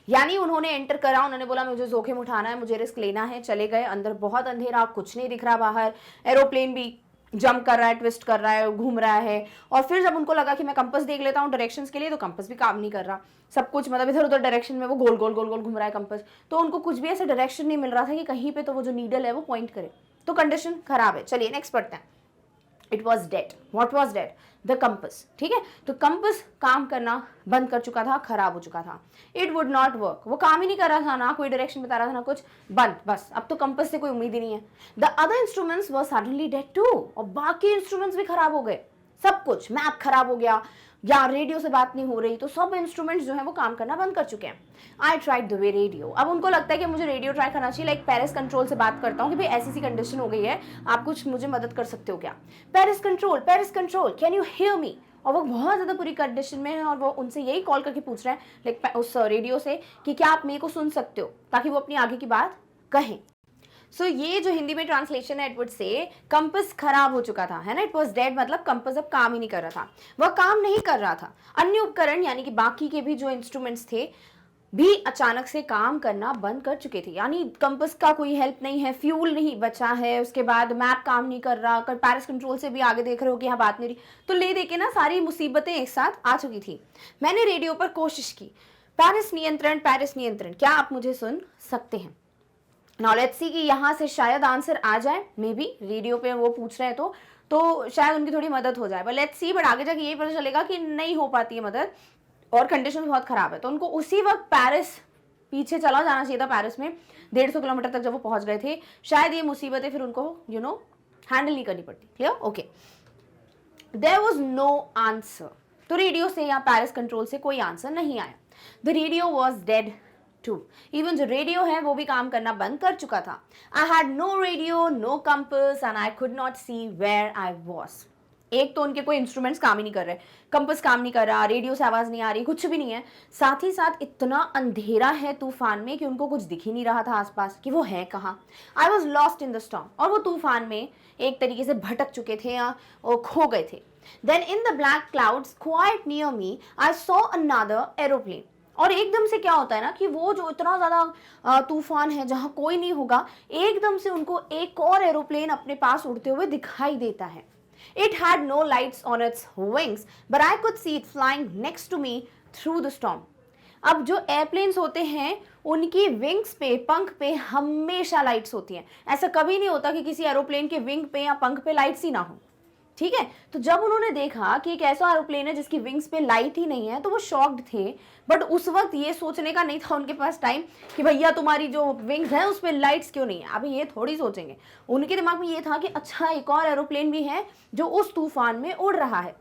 यानी उन्होंने एंटर करा, उन्होंने बोला मुझे जोखिम उठाना है, मुझे रिस्क लेना है, चले गए। अंदर बहुत अंधेरा, कुछ नहीं दिख रहा बाहर, एरोप्लेन भी जंप कर रहा है, ट्विस्ट कर रहा है, घूम रहा है। और फिर जब उनको लगा कि मैं कंपास देख लेता हूँ डायरेक्शंस के लिए, तो कंपास भी काम नहीं कर रहा, सब कुछ मतलब इधर उधर डायरेक्शन में वो गोल गोल गोल गोल घूम रहा है कंपास। तो उनको कुछ भी ऐसा डायरेक्शन नहीं मिल रहा था कि कहीं पे तो वो जो नीडल है वो पॉइंट करे। तो कंडीशन खराब है। चलिए नेक्स्ट पढ़ते हैं। It was dead. What was dead? The compass. ठीक है, तो कंपस काम करना बंद कर चुका था, खराब हो चुका था। इट वुड नॉट वर्क, वो काम ही नहीं कर रहा था, ना कोई डायरेक्शन बता रहा था, ना कुछ, बंद, बस अब तो कंपस से कोई उम्मीद ही नहीं है। The other instruments were suddenly dead too, और बाकी इंस्ट्रूमेंट्स भी खराब हो गए, सब कुछ, मैप खराब हो गया, या रेडियो से बात नहीं हो रही, तो सब इंस्ट्रूमेंट्स जो है वो काम करना बंद कर चुके हैं। I tried the way radio, अब उनको लगता है कि मुझे रेडियो ट्राई करना चाहिए, लाइक पेरिस कंट्रोल से बात करता हूँ कि भाई ऐसी सी कंडीशन हो गई है, आप कुछ मुझे मदद कर सकते हो क्या? Paris control can you hear me? और वो बहुत ज़्यादा बुरी कंडीशन में है, और वो उनसे यही कॉल करके पूछ रहे हैं लाइक उस रेडियो से कि क्या आप मेरे को सुन सकते हो, ताकि वो अपनी आगे की बात कहें। सो ये जो हिंदी में ट्रांसलेशन है, इट वुड से कंपस खराब हो चुका था, है ना। इट वॉज डेड मतलब कंपस अब काम ही नहीं कर रहा था, वह काम नहीं कर रहा था। अन्य उपकरण यानी कि बाकी के भी जो इंस्ट्रूमेंट्स थे भी अचानक से काम करना बंद कर चुके थे, यानी कंपस का कोई हेल्प नहीं है, फ्यूल नहीं बचा है, उसके बाद मैप काम नहीं कर रहा, कर पेरिस कंट्रोल से भी आगे देख रहे हो कि यहाँ बात नहीं रही, तो ले दे के ना सारी मुसीबतें एक साथ आ चुकी थी। मैंने रेडियो पर कोशिश की, पेरिस नियंत्रण, क्या आप मुझे सुन सकते हैं? नाउ लेट्स सी कि यहाँ से शायद आंसर आ जाए, मे बी रेडियो पे वो पूछ रहे हैं तो शायद उनकी थोड़ी मदद हो जाए, बट लेट्स सी, बट आगे जाके यही पता चलेगा कि नहीं हो पाती है मदद, और कंडीशन बहुत खराब है। तो उनको उसी वक्त पेरिस पीछे चला जाना चाहिए था, पेरिस में 150 किलोमीटर तक जब वो पहुंच गए थे, शायद ये मुसीबतें फिर उनको हैंडल नहीं करनी पड़ती। Clear? Okay. There was no answer, तो रेडियो से या पेरिस कंट्रोल से कोई आंसर नहीं आया। The radio was dead too, even जो रेडियो है वो भी काम करना बंद कर चुका था। I had no radio, no compass and I could not see where I was. एक तो उनके कोई इंस्ट्रूमेंट्स काम ही नहीं कर रहे, कंपस काम नहीं कर रहा, रेडियो से आवाज नहीं आ रही, कुछ भी नहीं है, साथ ही साथ इतना अंधेरा है तूफान में कि उनको कुछ दिख ही नहीं रहा था आसपास कि वो है कहाँ। I was lost in the storm, और वो तूफान में एक तरीके से भटक चुके थे या खो गए थे। Then in the black clouds quite near me I saw another aeroplane, और एकदम से क्या होता है ना कि वो जो इतना ज़्यादा तूफान है जहाँ कोई नहीं होगा, एकदम से उनको एक और एरोप्लेन अपने पास उड़ते हुए दिखाई देता है। It had no lights on its wings, but I could see it flying next to me through the storm. अब जो एयरप्लेन्स होते हैं उनकी विंग्स पे, पंख पे हमेशा लाइट्स होती हैं। ऐसा कभी नहीं होता कि किसी एरोप्लेन के विंग पे या पंख पे लाइट्स ही ना हो, ठीक है। तो जब उन्होंने देखा कि एक ऐसा एरोप्लेन है जिसकी विंग्स पे लाइट ही नहीं है, तो वो शॉक्ड थे, बट उस वक्त ये सोचने का नहीं था उनके पास टाइम कि भैया तुम्हारी जो विंग्स हैं उस पर लाइट्स क्यों नहीं है, अभी ये थोड़ी सोचेंगे। उनके दिमाग में ये था कि अच्छा एक और एरोप्लेन भी है जो उस तूफान में उड़ रहा है।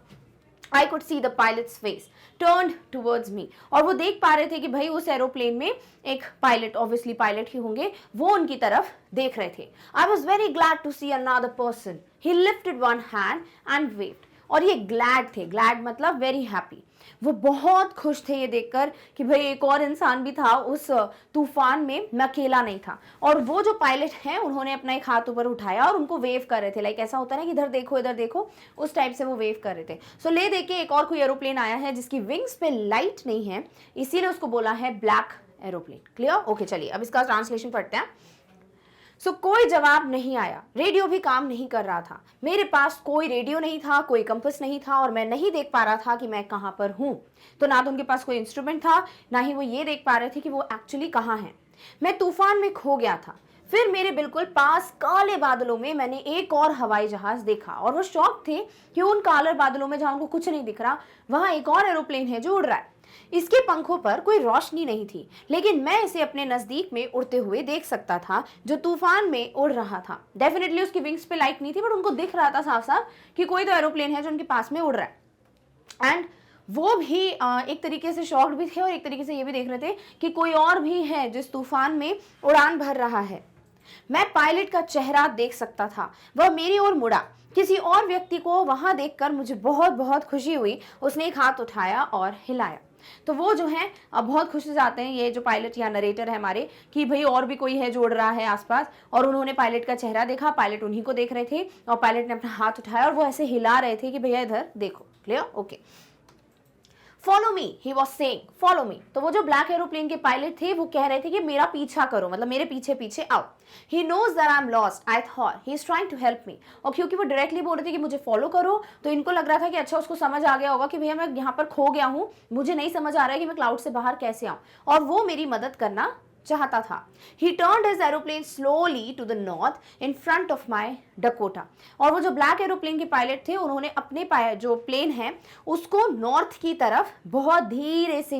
I could see the pilot's face turned towards me, और वो देख पा रहे थे कि भाई उस एरोप्लेन में एक पायलट, ऑब्वियसली पायलट ही होंगे, वो उनकी तरफ देख रहे थे। I was very glad to see another person. He lifted one hand and waved. और ये ग्लैड थे, ग्लैड मतलब वेरी हैप्पी, वो बहुत खुश थे ये देखकर कि भाई एक और इंसान भी था उस तूफान में, मैं अकेला नहीं था। और वो जो पायलट हैं उन्होंने अपना एक हाथ ऊपर उठाया और उनको वेव कर रहे थे, लाइक ऐसा होता है ना कि इधर देखो, उस टाइप से वो वेव कर रहे थे। सो ले दे के एक और कोई एरोप्लेन आया है जिसकी विंग्स पे लाइट नहीं है, इसीलिए उसको बोला है ब्लैक एरोप्लेन। क्लियर? ओके, चलिए अब इसका ट्रांसलेशन पढ़ते हैं। सो कोई जवाब नहीं आया, रेडियो भी काम नहीं कर रहा था, मेरे पास कोई रेडियो नहीं था, कोई कंपास नहीं था, और मैं नहीं देख पा रहा था कि मैं कहाँ पर हूँ। तो ना तो उनके पास कोई इंस्ट्रूमेंट था, ना ही वो ये देख पा रहे थे कि वो एक्चुअली कहाँ हैं। मैं तूफान में खो गया था। फिर मेरे बिल्कुल पास काले बादलों में मैंने एक और हवाई जहाज देखा, और वो शॉक थे कि उन काले बादलों में जहाँ उनको कुछ नहीं दिख रहा, वहाँ एक और एरोप्लेन है जो उड़ रहा है। इसके पंखों पर कोई रोशनी नहीं थी, लेकिन मैं इसे अपने नजदीक में उड़ते हुए देख सकता था, जो तूफान में उड़ रहा था। डेफिनेटली उसकी विंग्स पे लाइट नहीं थी, बट उनको दिख रहा था साफ साफ कि कोई तो एरोप्लेन है जो उनके पास में उड़ रहा है। एंड वो भी एक तरीके से शॉक्ड भी थे, और एक तरीके से ये भी देख रहे थे कि कोई और भी है जिस तूफान में उड़ान भर रहा है। मैं पायलट का चेहरा देख सकता था, वह मेरी ओर मुड़ा। किसी और व्यक्ति को वहां देखकर मुझे बहुत बहुत खुशी हुई। उसने एक हाथ उठाया और हिलाया। तो वो जो है बहुत खुश हो जाते हैं, ये जो पायलट या नरेटर है हमारे, कि भाई और भी कोई है जो उड़ रहा है आसपास, और उन्होंने पायलट का चेहरा देखा, पायलट उन्हीं को देख रहे थे, और पायलट ने अपना हाथ उठाया और वो ऐसे हिला रहे थे कि भैया इधर देखो। Clear? Okay. Follow me, he was saying, follow me. तो वो जो ब्लैक एरोप्लेन के पायलट थे वो कह रहे थे कि मेरा पीछा करो, मतलब मेरे पीछे पीछे आओ। He knows that I am lost, I thought he is trying to help me. और क्योंकि वो डायरेक्टली बोल रहे थे कि मुझे फॉलो करो, तो इनको लग रहा था कि अच्छा उसको समझ आ गया होगा कि भैया मैं यहाँ पर खो गया हूँ, मुझे नहीं समझ आ रहा है कि मैं क्लाउड से बाहर कैसे आऊँ, और वो मेरी मदद करना चाहता था। He turned his aeroplane slowly to the north in front of my Dakota. और वो जो ब्लैक एरोप्लेन के पायलट थे उन्होंने अपने जो प्लेन है उसको नॉर्थ की तरफ बहुत धीरे से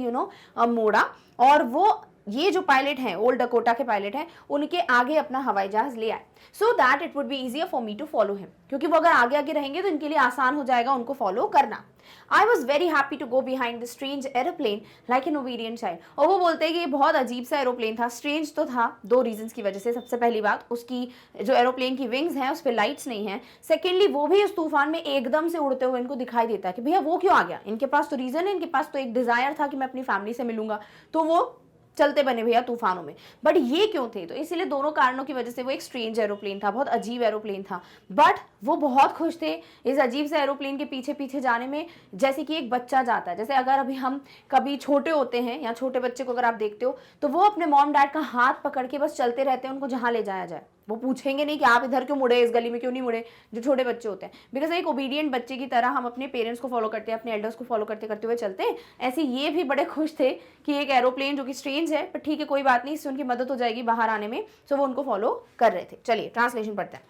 मोड़ा, और वो ये जो पायलट हैं, ओल्ड डकोटा के पायलट हैं, उनके आगे अपना हवाई जहाज ले आए, so that it would be easier for me to follow him, क्योंकि वो अगर आगे आगे रहेंगे तो इनके लिए आसान हो जाएगा उनको फॉलो करना। I was very happy to go behind the strange aeroplane like an obedient child. और वो बोलते हैं कि ये बहुत अजीब सा एरोप्लेन था। स्ट्रेंज तो था दो रीजंस की वजह से। सबसे पहली बात, उसकी जो एरोप्लेन की विंग्स हैं उस पर लाइट्स नहीं है। सेकेंडली, वो भी इस तूफान में एकदम से उड़ते हुए इनको दिखाई देता है कि भैया वो क्यों आ गया। इनके पास तो रीजन है, इनके पास तो एक डिजायर था कि मैं अपनी फैमिली से मिलूंगा, तो वो चलते बने भैया तूफानों में, बट ये क्यों थे। तो इसलिए दोनों कारणों की वजह से वो एक स्ट्रेंज एरोप्लेन था, बहुत अजीब एरोप्लेन था, बट वो बहुत खुश थे इस अजीब से एरोप्लेन के पीछे पीछे जाने में, जैसे कि एक बच्चा जाता है। जैसे अगर अभी हम कभी छोटे होते हैं या छोटे बच्चे को अगर आप देखते हो तो वो अपने मॉम डैड का हाथ पकड़ के बस चलते रहते हैं, उनको जहां ले जाया जाए। वो पूछेंगे नहीं कि आप इधर क्यों मुड़े, इस गली में क्यों नहीं मुड़े, जो छोटे बच्चे होते हैं। बिकॉज एक ओबीडियंट बच्चे की तरह हम अपने पेरेंट्स को फॉलो करते हैं, अपने एल्डर्स को फॉलो करते करते हुए चलते हैं। ऐसे ये भी बड़े खुश थे कि एक एरोप्लेन जो कि स्ट्रेंज है, पर ठीक है कोई बात नहीं, इससे उनकी मदद हो जाएगी बाहर आने में, सो वो उनको फॉलो कर रहे थे। चलिए ट्रांसलेशन पढ़ते हैं।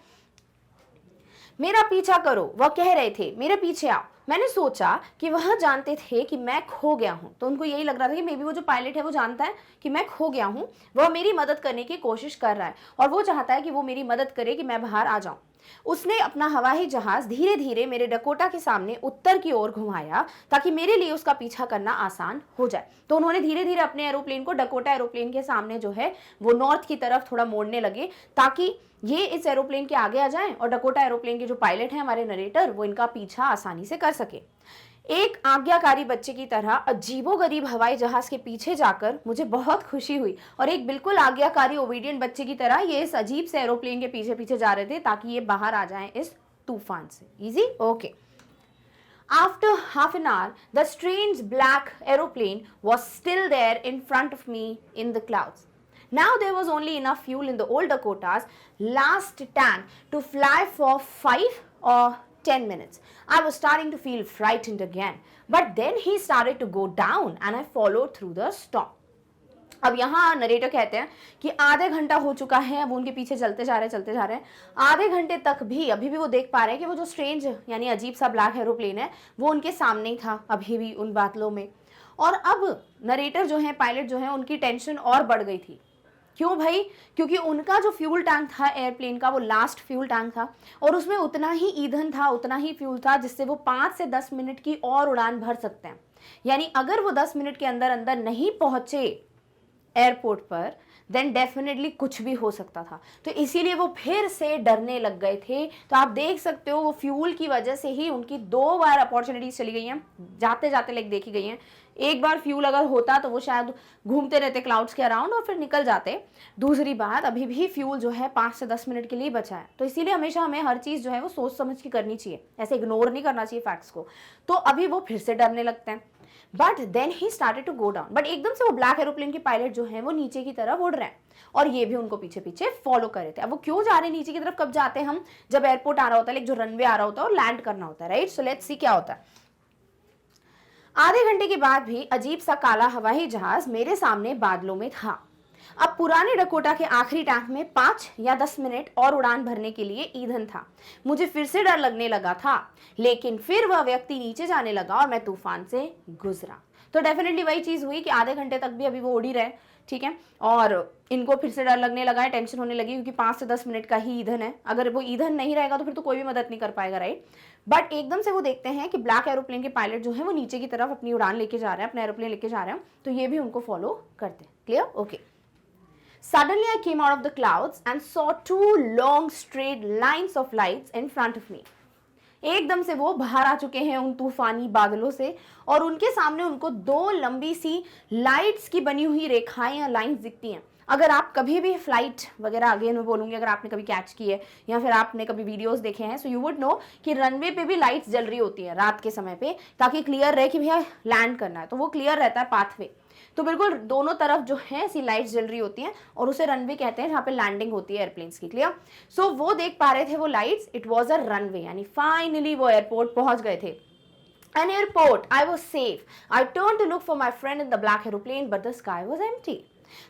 मेरा पीछा करो, वह कह रहे थे, मेरे पीछे आओ। मैंने सोचा कि वह जानते थे कि मैं खो गया हूं, तो उनको यही लग रहा था कि मे बी वो जो पायलट है वो जानता है कि मैं खो गया हूं, वह मेरी मदद करने की कोशिश कर रहा है और वो चाहता है कि वो मेरी मदद करे कि मैं बाहर आ जाऊं। उसने अपना हवाई जहाज धीरे धीरे मेरे डकोटा के सामने उत्तर की ओर घुमाया ताकि मेरे लिए उसका पीछा करना आसान हो जाए। तो उन्होंने धीरे धीरे अपने एरोप्लेन को डकोटा एरोप्लेन के सामने जो है वो नॉर्थ की तरफ थोड़ा मोड़ने लगे, ताकि ये इस एरोप्लेन के आगे आ जाएं और डकोटा एरोप्लेन के जो पायलट हैं हमारे नरेटर, वो इनका पीछा आसानी से कर सके। एक आज्ञाकारी बच्चे की तरह अजीबोगरीब हवाई जहाज के पीछे जाकर मुझे बहुत खुशी हुई, और एक बिल्कुल आज्ञाकारी ओबीडियंट बच्चे की तरह ये इस अजीब से एरोप्लेन के पीछे पीछे जा रहे थे ताकि ये बाहर आ जाएं इस तूफान से। Easy, okay. After half an hour, the strange black aeroplane was still there in front of me in the clouds. Now there was only enough fuel in the old Dakota's last tank to fly for 5 or 10 minutes. I was starting to feel frightened again, but then he started to go down and I followed through the storm. अब यहाँ narrator कहते हैं कि आधे घंटा हो चुका है, अब उनके पीछे चलते जा रहे हैं। आधे घंटे तक भी अभी भी वो देख पा रहे हैं कि वो जो स्ट्रेंज यानी अजीब सा ब्लैक एरोप्लेन है वो उनके सामने ही था अभी भी उन बादलों में। और अब नरेटर जो है, पायलट जो है, उनकी टेंशन और बढ़ गई थी। क्यों भाई? क्योंकि उनका जो फ्यूल टैंक था एयरप्लेन का, वो लास्ट फ्यूल टैंक था और उसमें उतना ही ईंधन था, उतना ही फ्यूल था जिससे वो 5 से 10 मिनट की और उड़ान भर सकते हैं। यानी अगर वो 10 मिनट के अंदर अंदर नहीं पहुंचे एयरपोर्ट पर, देन डेफिनेटली कुछ भी हो सकता था। तो इसीलिए वो फिर से डरने लग गए थे। तो आप देख सकते हो वो फ्यूल की वजह से ही उनकी 2 बार अपॉर्चुनिटीज चली गई हैं, जाते जाते लाइक देखी गई हैं। एक बार फ्यूल अगर होता तो वो शायद घूमते रहते क्लाउड्स के अराउंड और फिर निकल जाते। दूसरी बात, अभी भी फ्यूल जो है 5 से 10 मिनट के लिए बचा है। तो इसीलिए हमेशा हमें हर चीज़ जो है वो सोच समझ के करनी चाहिए, ऐसे इग्नोर नहीं करना चाहिए फैक्ट्स को। तो अभी वो फिर से डरने लगते हैं, but then he started to go down. But एकदम से वो ब्लैक एरोप्लेन के पायलट जो है वो नीचे की तरफ उड़ रहे हैं और ये भी उनको पीछे पीछे फॉलो कर रहे थे। अब वो क्यों जा रहे हैं नीचे की तरफ? कब जाते हैं हम? जब एयरपोर्ट आ रहा होता है, लाइक जो रनवे आ रहा होता है और लैंड करना होता है, राइट? सो लेट्स सी क्या होता है। आधे घंटे के बाद भी अजीब सा काला हवाई जहाज मेरे सामने बादलों में था। अब पुराने डकोटा के आखिरी टैंक में 5 या 10 मिनट और उड़ान भरने के लिए ईंधन था। मुझे फिर से डर लगने लगा था, लेकिन फिर वह व्यक्ति नीचे जाने लगा और मैं तूफान से गुजरा। तो डेफिनेटली वही चीज हुई कि आधे घंटे तक भी अभी वो उड़ ही रहे, ठीक है, और इनको फिर से डर लगने लगा है, टेंशन होने लगी, क्योंकि 5 से 10 मिनट का ही ईंधन है। अगर वो ईंधन नहीं रहेगा तो फिर तो कोई भी मदद नहीं कर पाएगा, राइट? बट एकदम से वो देखते हैं कि ब्लैक एरोप्लेन के पायलट जो है वो नीचे की तरफ अपनी उड़ान लेके जा रहे हैं, अपना एरोप्लेन लेके जा रहे हैं, तो ये भी उनको फॉलो करते हैं। Clear? Okay. Suddenly I came out of the clouds and saw 2 long straight lines of lights in front of me. एकदम से वो बाहर आ चुके हैं उन तूफानी बादलों से और उनके सामने उनको 2 लंबी सी लाइट्स की बनी हुई रेखाएं या लाइंस दिखती हैं। अगर आप कभी भी फ्लाइट वगैरह, अगेन मैं बोलूँगी, अगर आपने कभी कैच की है या फिर आपने कभी वीडियोस देखे हैं, सो यू वुड नो कि रनवे पे भी लाइट्स जल रही होती है रात के समय पे, ताकि क्लियर रहे कि भैया लैंड करना है, तो वो क्लियर रहता है पाथवे। तो बिल्कुल दोनों तरफ जो है ऐसी लाइट्स जल रही होती हैं और उसे रनवे कहते हैं जहाँ पे लैंडिंग होती है एयरप्लेन्स की। क्लियर? सो वो देख पा रहे थे वो lights, it was a runway, यानी फाइनली वो एयरपोर्ट पहुंच गए थे। An airport, I was safe. I turned to look for my friend in the black aeroplane, but the sky was empty.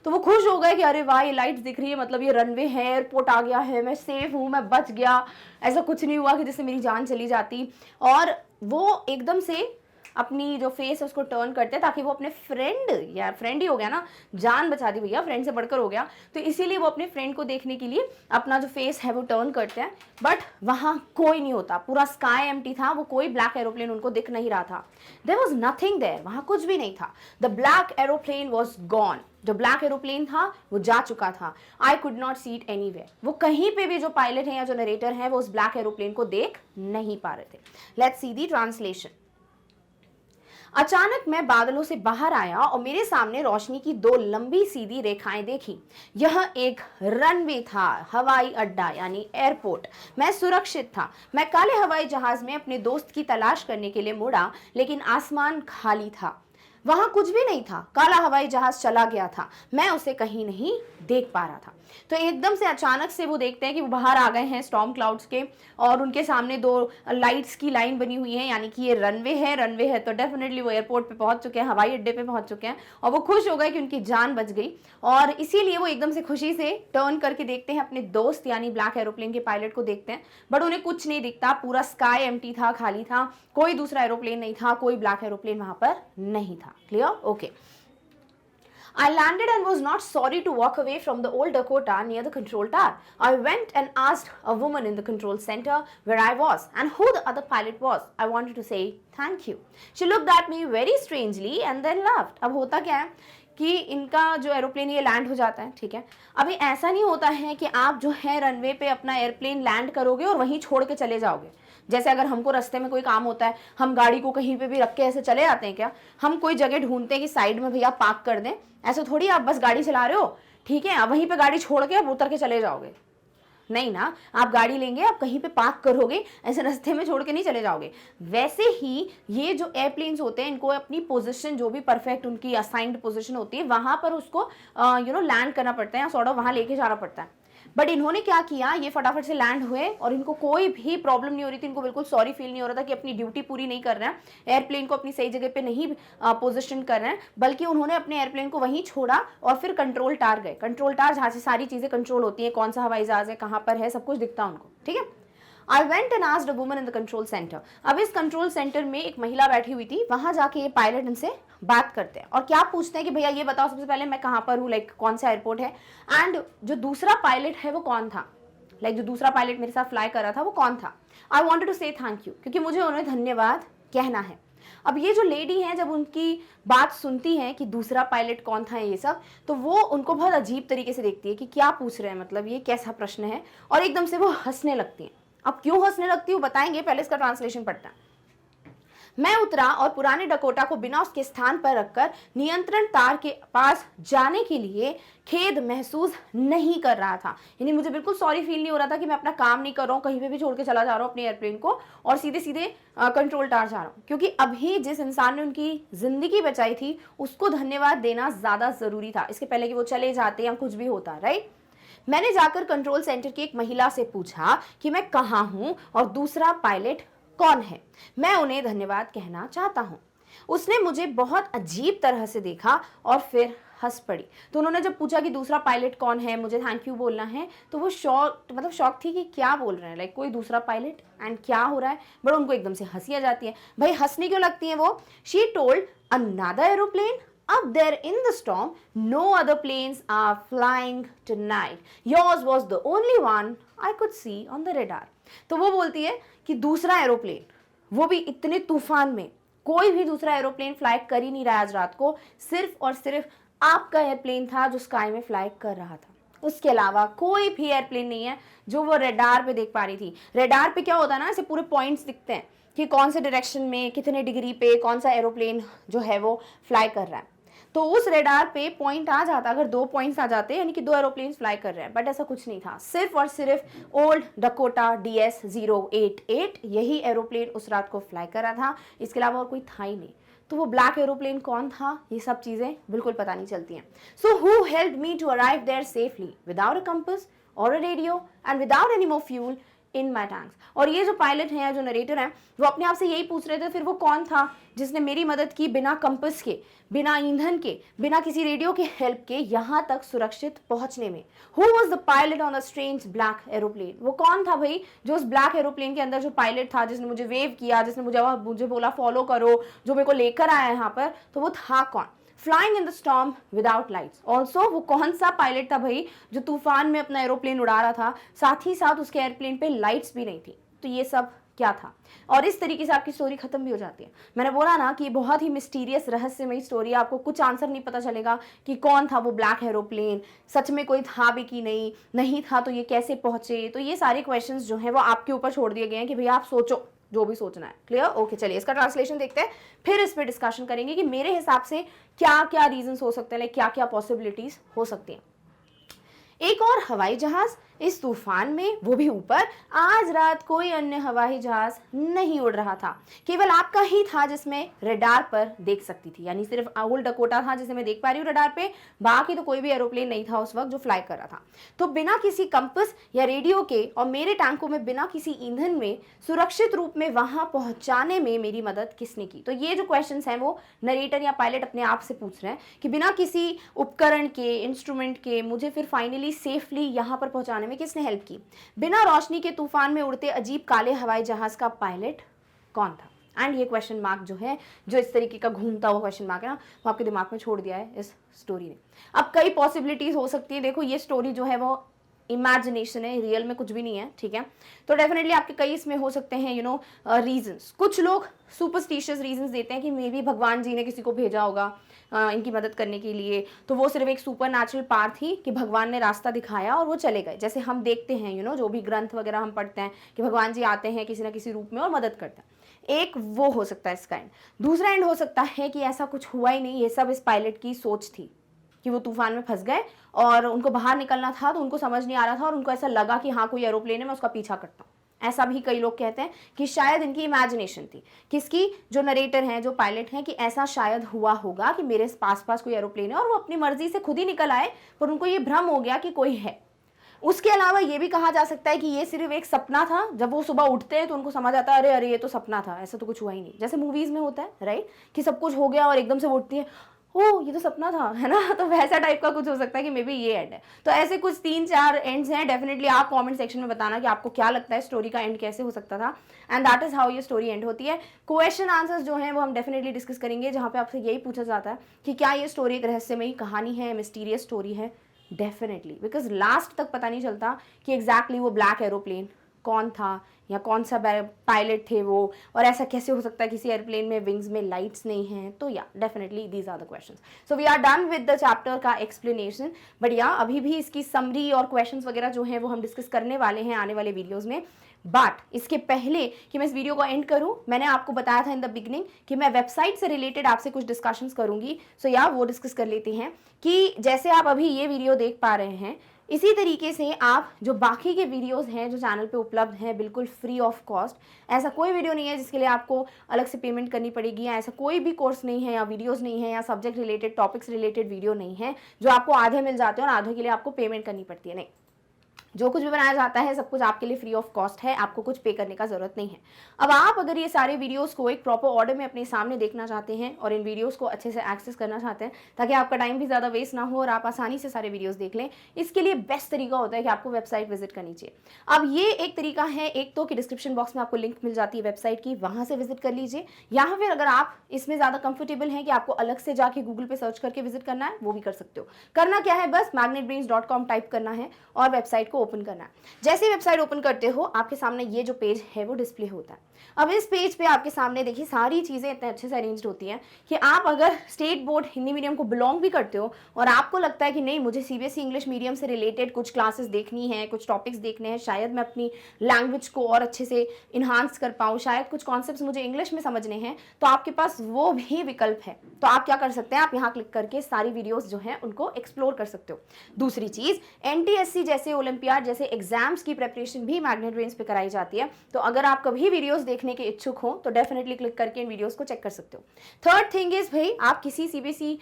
तो वो खुश हो गए कि अरे वाह ये लाइट्स दिख रही है, मतलब ये रनवे है, एयरपोर्ट आ गया है, मैं सेफ हूँ, मैं बच गया, ऐसा कुछ नहीं हुआ कि जिससे मेरी जान चली जाती। और वो एकदम से अपनी जो फेस है उसको टर्न करते हैं ताकि वो अपने फ्रेंड, यार फ्रेंड ही हो गया ना, जान बचा दी भैया, फ्रेंड से बढ़कर हो गया, तो इसीलिए वो अपने फ्रेंड को देखने के लिए अपना जो फेस है वो टर्न करते हैं। बट वहां कोई नहीं होता, पूरा स्काई एम्प्टी था, वो कोई ब्लैक एरोप्लेन उनको दिख नहीं रहा था। देयर वाज नथिंग देयर, वहां कुछ भी नहीं था। The black aeroplane was gone, जो ब्लैक एरोप्लेन था वो जा चुका था। आई could not see it anywhere, वो कहीं पे भी जो पायलट है या जो नरेटर है वो उस ब्लैक एरोप्लेन को देख नहीं पा रहे थे। Let's see the translation. अचानक मैं बादलों से बाहर आया और मेरे सामने रोशनी की दो लंबी सीधी रेखाएं देखी। यह एक रनवे था, हवाई अड्डा यानी एयरपोर्ट। मैं सुरक्षित था। मैं काले हवाई जहाज में अपने दोस्त की तलाश करने के लिए मुड़ा, लेकिन आसमान खाली था, वहां कुछ भी नहीं था। काला हवाई जहाज चला गया था, मैं उसे कहीं नहीं देख पा रहा था। तो एकदम से अचानक से वो देखते हैं कि वो बाहर आ गए हैं स्टॉर्म क्लाउड्स के, और उनके सामने दो लाइट्स की लाइन बनी हुई है, यानी कि ये रनवे है तो डेफिनेटली वो एयरपोर्ट पे पहुंच चुके हैं, हवाई अड्डे पे पहुंच चुके हैं, और वो खुश हो गए कि उनकी जान बच गई। और इसीलिए वो एकदम से खुशी से टर्न करके देखते हैं अपने दोस्त यानी ब्लैक एरोप्लेन के पायलट को देखते हैं, बट उन्हें कुछ नहीं दिखता, पूरा स्काई एम्प्टी था, खाली था, कोई दूसरा एरोप्लेन नहीं था, कोई ब्लैक एरोप्लेन वहां पर नहीं था। Clear? Okay. I landed and was not sorry to walk away from the old Dakota near the control tower. I went and asked a woman in the control center where I was and who the other pilot was. I wanted to say thank you. She looked at me very strangely and then laughed. अब होता क्या है कि इनका जो aeroplane ये land हो जाता है, ठीक है। अभी ऐसा नहीं होता है कि आप जो है रनवे पे अपना एयरप्लेन लैंड करोगे और वहीं छोड़ के चले जाओगे। जैसे अगर हमको रास्ते में कोई काम होता है, हम गाड़ी को कहीं पे भी रख के ऐसे चले जाते हैं क्या? हम कोई जगह ढूंढते हैं कि साइड में भैया पार्क कर दें, ऐसे थोड़ी आप बस गाड़ी चला रहे हो, ठीक है, आप वहीं पे गाड़ी छोड़ के आप उतर के चले जाओगे, नहीं ना। आप गाड़ी लेंगे, आप कहीं पे पार्क करोगे, ऐसे रास्ते में छोड़ के नहीं चले जाओगे। वैसे ही ये जो एयरप्लेन्स होते हैं, इनको अपनी पोजीशन जो भी परफेक्ट उनकी असाइंड पोजीशन होती है वहां पर उसको लैंड करना पड़ता है या सॉर्ट ऑफ वहां लेके जाना पड़ता है। बट इन्होंने क्या किया, ये फटाफट से लैंड हुए और इनको कोई भी प्रॉब्लम नहीं हो रही थी, इनको बिल्कुल सॉरी फील नहीं हो रहा था कि अपनी ड्यूटी पूरी नहीं कर रहे हैं, एयरप्लेन को अपनी सही जगह पे नहीं पोजिशन कर रहे हैं, बल्कि उन्होंने अपने एयरप्लेन को वहीं छोड़ा और फिर कंट्रोल टावर गए। कंट्रोल टावर जहाँ से सारी चीजें कंट्रोल होती है, कौन सा हवाई जहाज है, कहाँ पर है, सब कुछ दिखता है उनको, ठीक है। I went and asked a woman in the control center. अब इस कंट्रोल सेंटर में एक महिला बैठी हुई थी, वहां जाके ये पायलट इनसे बात करते हैं और क्या पूछते हैं कि भैया ये बताओ सबसे पहले मैं कहाँ पर हूँ, लाइक कौन सा एयरपोर्ट है, एंड जो दूसरा पायलट है वो कौन था, लाइक जो दूसरा पायलट मेरे साथ फ्लाई कर रहा था वो कौन था। आई वॉन्टेड टू से थैंक यू, क्योंकि मुझे उन्हें धन्यवाद कहना है। अब ये जो लेडी है जब उनकी बात सुनती है कि दूसरा पायलट कौन था ये सब, तो वो उनको बहुत अजीब तरीके से देखती है कि क्या पूछ रहे हैं, मतलब ये कैसा प्रश्न है, और एकदम से वो हंसने लगती है। अब क्यों हंसने लगती हूँ बताएंगे, पहले इसका ट्रांसलेशन पढ़ते हैं। मैं उतरा और पुराने डकोटा को बिना उसके स्थान पर रखकर नियंत्रण तार के पास जाने के लिए खेद महसूस नहीं कर रहा था, यानी मुझे बिल्कुल सॉरी फील नहीं हो रहा था कि मैं अपना काम नहीं कर रहा हूँ, कहीं पे भी छोड़ के चला जा रहा हूँ अपने एयरप्लेन को और सीधे सीधे कंट्रोल टावर जा रहा हूँ, क्योंकि अभी जिस इंसान ने उनकी जिंदगी बचाई थी उसको धन्यवाद देना ज्यादा जरूरी था, इसके पहले कि वो चले जाते या कुछ भी होता, राइट। मैंने जाकर कंट्रोल सेंटर की एक महिला से पूछा कि मैं कहाँ हूं और दूसरा पायलट कौन है, मैं उन्हें धन्यवाद कहना चाहता हूं। उसने मुझे बहुत अजीब तरह से देखा और फिर हंस पड़ी। तो उन्होंने जब पूछा कि दूसरा पायलट कौन है, मुझे थैंक यू बोलना है, तो वो शॉक थी कि क्या बोल रहे हैं, लाइक कोई दूसरा पायलट एंड क्या हो रहा है, बट उनको एकदम से हंसी आ जाती है। भाई हंसने क्यों लगती है वो? She told another aeroplane up there in the storm, no other planes are flying tonight. Yours was the only one I could see on the radar. तो वो बोलती है कि दूसरा एरोप्लेन, वो भी इतने तूफान में, कोई भी दूसरा एरोप्लेन फ्लाई कर ही नहीं रहा आज रात को, सिर्फ और सिर्फ आपका एयरप्लेन था जो स्काई में फ्लाई कर रहा था। उसके अलावा कोई भी एयरप्लेन नहीं है जो वो रेडार पे देख पा रही थी। रेडार पे क्या होता है ना, ऐसे पूरे पॉइंट्स दिखते हैं कि कौन से डायरेक्शन में कितने डिग्री पे कौन सा एरोप्लेन जो है वो फ्लाई कर रहा है। तो उस रेडार पे पॉइंट आ जाता, अगर 2 पॉइंट्स आ जाते यानी कि 2 एरोप्लेन्स फ्लाई कर रहे हैं, बट ऐसा कुछ नहीं था। सिर्फ और सिर्फ ओल्ड डकोटा DS-088 यही एरोप्लेन उस रात को फ्लाई कर रहा था, इसके अलावा और कोई था ही नहीं। तो वो ब्लैक एरोप्लेन कौन था, ये सब चीजें बिल्कुल पता नहीं चलती हैं। So who helped me to arrive there safely without a compass और a radio and without any more fuel? In my tanks. और ये जो पायलट हैं, जो नरेटर हैं, वो अपने आप से यही पूछ रहे थे फिर वो कौन था जिसने मेरी मदद की बिना कंपस के, बिना ईंधन के, बिना किसी रेडियो के हेल्प के यहाँ तक सुरक्षित पहुंचने में। Who was the pilot on the strange black aeroplane? वो कौन था भाई जो उस ब्लैक एरोप्लेन के अंदर जो पायलट था, जिसने मुझे वेव किया, जिसने मुझे बोला फॉलो करो, जो मेरे को लेकर आया यहाँ पर, तो वो था कौन? Flying in the storm without lights. Also वो कौन सा पायलट था भाई जो तूफान में अपना एरोप्लेन उड़ा रहा था, साथ ही साथ उसके एयरप्लेन पे लाइट्स भी नहीं थी। तो ये सब क्या था? और इस तरीके से आपकी स्टोरी खत्म भी हो जाती है। मैंने बोला ना कि बहुत ही मिस्टीरियस रहस्यमयी स्टोरी है, आपको कुछ आंसर नहीं पता चलेगा कि कौन था वो ब्लैक एरोप्लेन, सच में कोई था भी कि नहीं था तो ये कैसे पहुंचे। तो ये सारे क्वेश्चंस जो हैं वो आपके ऊपर छोड़ दिए गए हैं कि भैया आप सोचो जो भी सोचना है। क्लियर? ओके, चलिए इसका ट्रांसलेशन देखते हैं, फिर इस पर डिस्कशन करेंगे कि मेरे हिसाब से क्या क्या रीजंस हो सकते हैं, लाइक क्या क्या पॉसिबिलिटीज हो सकती हैं। एक और हवाई जहाज इस तूफान में, वो भी ऊपर। आज रात कोई अन्य हवाई जहाज नहीं उड़ रहा था, केवल आपका ही था जिसमें रडार पर देख सकती थी। यानी सिर्फ ओल्ड डकोटा था जिसे मैं देख पा रही हूँ रडार पे, बाकी तो कोई भी एरोप्लेन नहीं था उस वक्त जो फ्लाई कर रहा था। तो बिना किसी कंपस या रेडियो के और मेरे टैंकों में बिना किसी ईंधन में सुरक्षित रूप में वहां पहुंचाने में मेरी मदद किसने की? तो ये जो क्वेश्चंस हैं वो नरेटर या पायलट अपने आप से पूछ रहे हैं कि बिना किसी उपकरण के, इंस्ट्रूमेंट के मुझे फिर फाइनली सेफली यहाँ पर पहुंचाने में किसने हेल्प की? बिना रोशनी के तूफान में उड़ते अजीब काले हवाई जहाज का पायलट कौन था? एंड ये क्वेश्चन मार्क जो है, जो इस तरीके का घूमता हुआ क्वेश्चन मार्क है ना, वो आपके दिमाग में छोड़ दिया है इस स्टोरी ने। अब कई पॉसिबिलिटीज हो सकती है। देखो ये स्टोरी जो है वो इमेजिनेशन है, रियल में कुछ भी नहीं है, ठीक है। तो डेफिनेटली आपके कई इसमें हो सकते हैं रीजंस। कुछ लोग सुपरस्टिशियस रीजंस देते हैं कि मे बी भगवान जी ने किसी को भेजा होगा इनकी मदद करने के लिए, तो वो सिर्फ एक सुपर नेचुरल पार थी कि भगवान ने रास्ता दिखाया और वो चले गए। जैसे हम देखते हैं जो भी ग्रंथ वगैरह हम पढ़ते हैं कि भगवान जी आते हैं किसी ना किसी रूप में और मदद करते हैं। एक वो हो सकता है इसका एंड। दूसरा एंड हो सकता है कि ऐसा कुछ हुआ ही नहीं, ये सब इस पायलट की सोच थी कि वो तूफान में फंस गए और उनको बाहर निकलना था तो उनको समझ नहीं आ रहा था और उनको ऐसा लगा कि हाँ कोई एरोप्लेन है, मैं उसका पीछा करता हूँ। ऐसा भी कई लोग कहते हैं कि शायद इनकी इमेजिनेशन थी, किसकी? जो नरेटर हैं, जो पायलट हैं, कि ऐसा शायद हुआ होगा कि मेरे पास कोई एरोप्लेन है और वो अपनी मर्जी से खुद ही निकल आए, पर उनको ये भ्रम हो गया कि कोई है। उसके अलावा ये भी कहा जा सकता है कि ये सिर्फ एक सपना था। जब वो सुबह उठते हैं तो उनको समझ आता है अरे अरे ये तो सपना था, ऐसा तो कुछ हुआ ही नहीं। जैसे मूवीज में होता है राइट, कि सब कुछ हो गया और एकदम से वो उठती है, ओ ये तो सपना था, है ना। तो वैसा टाइप का कुछ हो सकता है कि मे बी ये एंड है। तो ऐसे कुछ 3-4 एंड्स हैं। डेफिनेटली आप कमेंट सेक्शन में बताना कि आपको क्या लगता है स्टोरी का एंड कैसे हो सकता था, एंड दैट इज हाउ ये स्टोरी एंड होती है। क्वेश्चन आंसर्स जो हैं वो हम डेफिनेटली डिस्कस करेंगे, जहाँ पे आपसे यही पूछा जाता है कि क्या ये स्टोरी एक रहस्यमयी कहानी है, मिस्टीरियस स्टोरी है। डेफिनेटली, बिकॉज लास्ट तक पता नहीं चलता कि एग्जैक्टली वो ब्लैक एरोप्लेन कौन था या कौन सा पायलट थे वो, और ऐसा कैसे हो सकता है किसी एयरप्लेन में विंग्स में लाइट्स नहीं हैं। तो yeah definitely these are the questions. So we are done with the chapter का एक्सप्लेनेशन, बट या अभी भी इसकी समरी और क्वेश्चंस वगैरह जो हैं वो हम डिस्कस करने वाले हैं आने वाले वीडियोज़ में। बट इसके पहले कि मैं इस वीडियो को एंड करूं, मैंने आपको बताया था इन द बिगनिंग कि मैं वेबसाइट से रिलेटेड आपसे कुछ डिस्कशंस करूंगी। सो या वो डिस्कस कर लेते हैं कि जैसे आप अभी ये वीडियो देख पा रहे हैं, इसी तरीके से आप जो बाकी के वीडियोस हैं जो चैनल पे उपलब्ध हैं बिल्कुल फ्री ऑफ कॉस्ट। ऐसा कोई वीडियो नहीं है जिसके लिए आपको अलग से पेमेंट करनी पड़ेगी, या ऐसा कोई भी कोर्स नहीं है या वीडियोस नहीं है या subject related topics related video नहीं है जो आपको आधे मिल जाते हैं और आधे के लिए आपको पेमेंट करनी पड़ती है। नहीं, जो कुछ भी बनाया जाता है सब कुछ आपके लिए फ्री ऑफ कॉस्ट है, आपको कुछ पे करने का जरूरत नहीं है। अब आप अगर ये सारे वीडियोस को एक प्रॉपर ऑर्डर में अपने सामने देखना चाहते हैं और इन वीडियोस को अच्छे से एक्सेस करना चाहते हैं ताकि आपका टाइम भी ज़्यादा वेस्ट ना हो और आप आसानी से सारे वीडियोस देख लें, इसके लिए बेस्ट तरीका होता है कि आपको वेबसाइट विजिट करनी चाहिए। अब ये एक तरीका है, एक तो कि डिस्क्रिप्शन बॉक्स में आपको लिंक मिल जाती है वेबसाइट की, वहाँ से विजिट कर लीजिए, या फिर अगर आप इसमें ज़्यादा कंफर्टेबल हैं कि आपको अलग से जाके गूगल पे सर्च करके विजिट करना है, वो भी कर सकते हो। करना क्या है, बस magnetbrains.com टाइप करना है और वेबसाइट को ओपन करना है। जैसे वेबसाइट ओपन करते हो आपके सामने ये जो पेज है वो डिस्प्ले होता है। अब इस पेज पे आपके सामने देखिए सारी चीज़ें इतने अच्छे से अरेंज्ड होती हैं कि आप अगर स्टेट बोर्ड हिंदी मीडियम को बिलोंग भी करते हो और आपको लगता है कि नहीं मुझे सीबीएसई इंग्लिश मीडियम से रिलेटेड कुछ क्लासेस देखनी है, कुछ टॉपिक्स देखने हैं, शायद मैं अपनी लैंग्वेज को और अच्छे से इन्हांस कर पाऊँ, शायद कुछ कॉन्सेप्ट्स मुझे इंग्लिश में समझने हैं, तो आपके पास वो भी विकल्प है। तो आप क्या कर सकते हैं, आप यहाँ क्लिक करके सारी वीडियोज़ जो हैं उनको एक्सप्लोर कर सकते हो। दूसरी चीज़, NTSC जैसे ओलंपियाड NCERT जैसे एग्जाम्स की प्रेपरेशन भी मैग्नेट ब्रेन्स पे कराई जाती है। तो अगर आप कभी वीडियोस देखने के इच्छुक हो तो डेफिनेटली क्लिक करके इन वीडियोस को चेक कर सकते हो। थर्ड थिंग इज भाई, आप किसी CBSE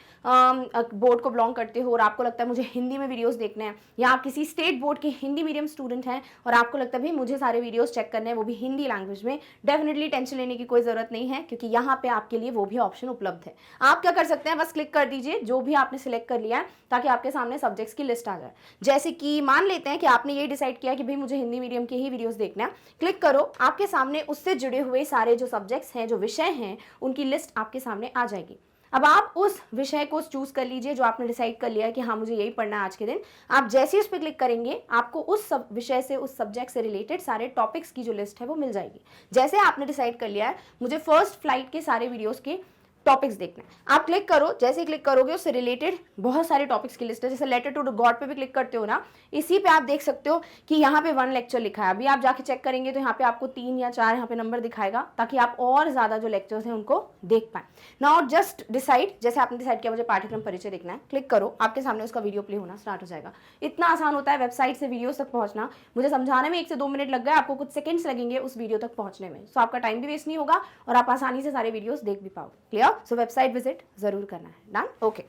बोर्ड को बिलोंग करते हो और आपको लगता है मुझे हिंदी में वीडियोस देखने हैं, या आप किसी स्टेट बोर्ड के हिंदी मीडियम स्टूडेंट हैं और आपको लगता है भाई मुझे सारे वीडियोस चेक करने हैं वो भी हिंदी लैंग्वेज में, डेफिनेटली टेंशन लेने की कोई जरूरत नहीं है, क्योंकि यहाँ पे आपके लिए वो भी ऑप्शन उपलब्ध है। आप क्या कर सकते हैं, बस क्लिक कर दीजिए जो भी आपने सिलेक्ट कर लिया है, ताकि आपके सामने सब्जेक्ट्स की लिस्ट आ जाए। जैसे कि मान लेते हैं कि आपने ये डिसाइड किया कि भाई मुझे हिंदी मीडियम के ही वीडियोस देखना है, क्लिक करो, आपके सामने उससे जुड़े हुए सारे जो सब्जेक्ट्स हैं, जो विषय हैं, उनकी लिस्ट आपके सामने आ जाएगी। अब आप उस विषय को चूज कर लीजिए जो आपने डिसाइड कर लिया है कि हाँ मुझे यही पढ़ना है आज के दिन। आप जैसे ही उस पर क्लिक करेंगे आपको उस सब विषय से, उस सब्जेक्ट से रिलेटेड सारे टॉपिक्स की जो लिस्ट है वो मिल जाएगी। जैसे आपने डिसाइड कर लिया है मुझे फर्स्ट फ्लाइट के सारे वीडियोस के टॉपिक्स देखना है, आप क्लिक करो, जैसे ही क्लिक करोगे उससे रिलेटेड बहुत सारे टॉपिक्स की लिस्ट है। जैसे लेटर टू गॉड पे भी क्लिक करते हो ना, इसी पे आप देख सकते हो कि यहाँ पे 1 लेक्चर लिखा है। अभी आप जाके चेक करेंगे तो यहाँ पे आपको 3 या 4 यहाँ पे नंबर दिखाएगा, ताकि आप और ज्यादा जो लेक्चर्स हैं उनको देख पाए। नाउ जस्ट डिसाइड, जैसे आपने डिसाइड किया मुझे पाठ्यक्रम परिचय देखना है, क्लिक करो, आपके सामने उसका वीडियो प्ले होना स्टार्ट हो जाएगा। इतना आसान होता है वेबसाइट से वीडियोस तक पहुंचना। मुझे समझाने में 1 से 2 मिनट लग गए, आपको कुछ सेकंड्स लगेंगे उस वीडियो तक पहुंचने में, सो आपका टाइम भी वेस्ट नहीं होगा और आप आसानी से सारे वीडियोस देख भी पाओगे। क्लियर? सो वेबसाइट विजिट जरूर करना है। डन? ओके।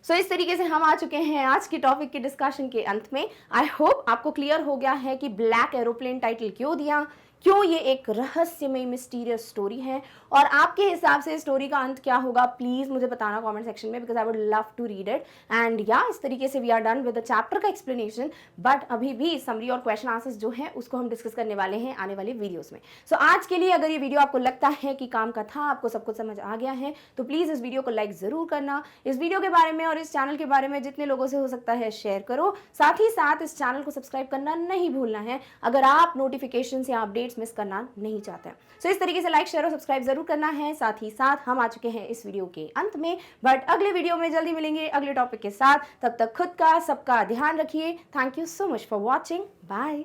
सो इस तरीके से हम आ चुके हैं आज के टॉपिक के डिस्कशन के अंत में। आई होप आपको क्लियर हो गया है कि ब्लैक एरोप्लेन टाइटल क्यों दिया, क्यों ये एक रहस्यमय मिस्टीरियस स्टोरी है, और आपके हिसाब से स्टोरी का अंत क्या होगा प्लीज मुझे बताना कमेंट सेक्शन में, because I would love to read it. And yeah इस तरीके से we are done with the chapter का एक्सप्लेनेशन, बट अभी भी समरी और क्वेश्चन आंसर्स जो है उसको हम डिस्कस करने वाले हैं आने वाले वीडियोस में। सो आज के लिए अगर ये वीडियो आपको लगता है कि काम का था, आपको सब कुछ समझ आ गया है, तो प्लीज इस वीडियो को लाइक जरूर करना। इस वीडियो के बारे में और इस चैनल के बारे में जितने लोगों से हो सकता है शेयर करो। साथ ही साथ इस चैनल को सब्सक्राइब करना नहीं भूलना है अगर आप नोटिफिकेशन या अपडेट्स मिस करना नहीं चाहते हैं। सो इस तरीके से लाइक शेयर और सब्सक्राइब जरूर करना है। साथ ही साथ हम आ चुके हैं इस वीडियो के अंत में, बट अगले वीडियो में जल्दी मिलेंगे अगले टॉपिक के साथ। तब तक खुद का सबका ध्यान रखिए। Thank you so much for watching. Bye.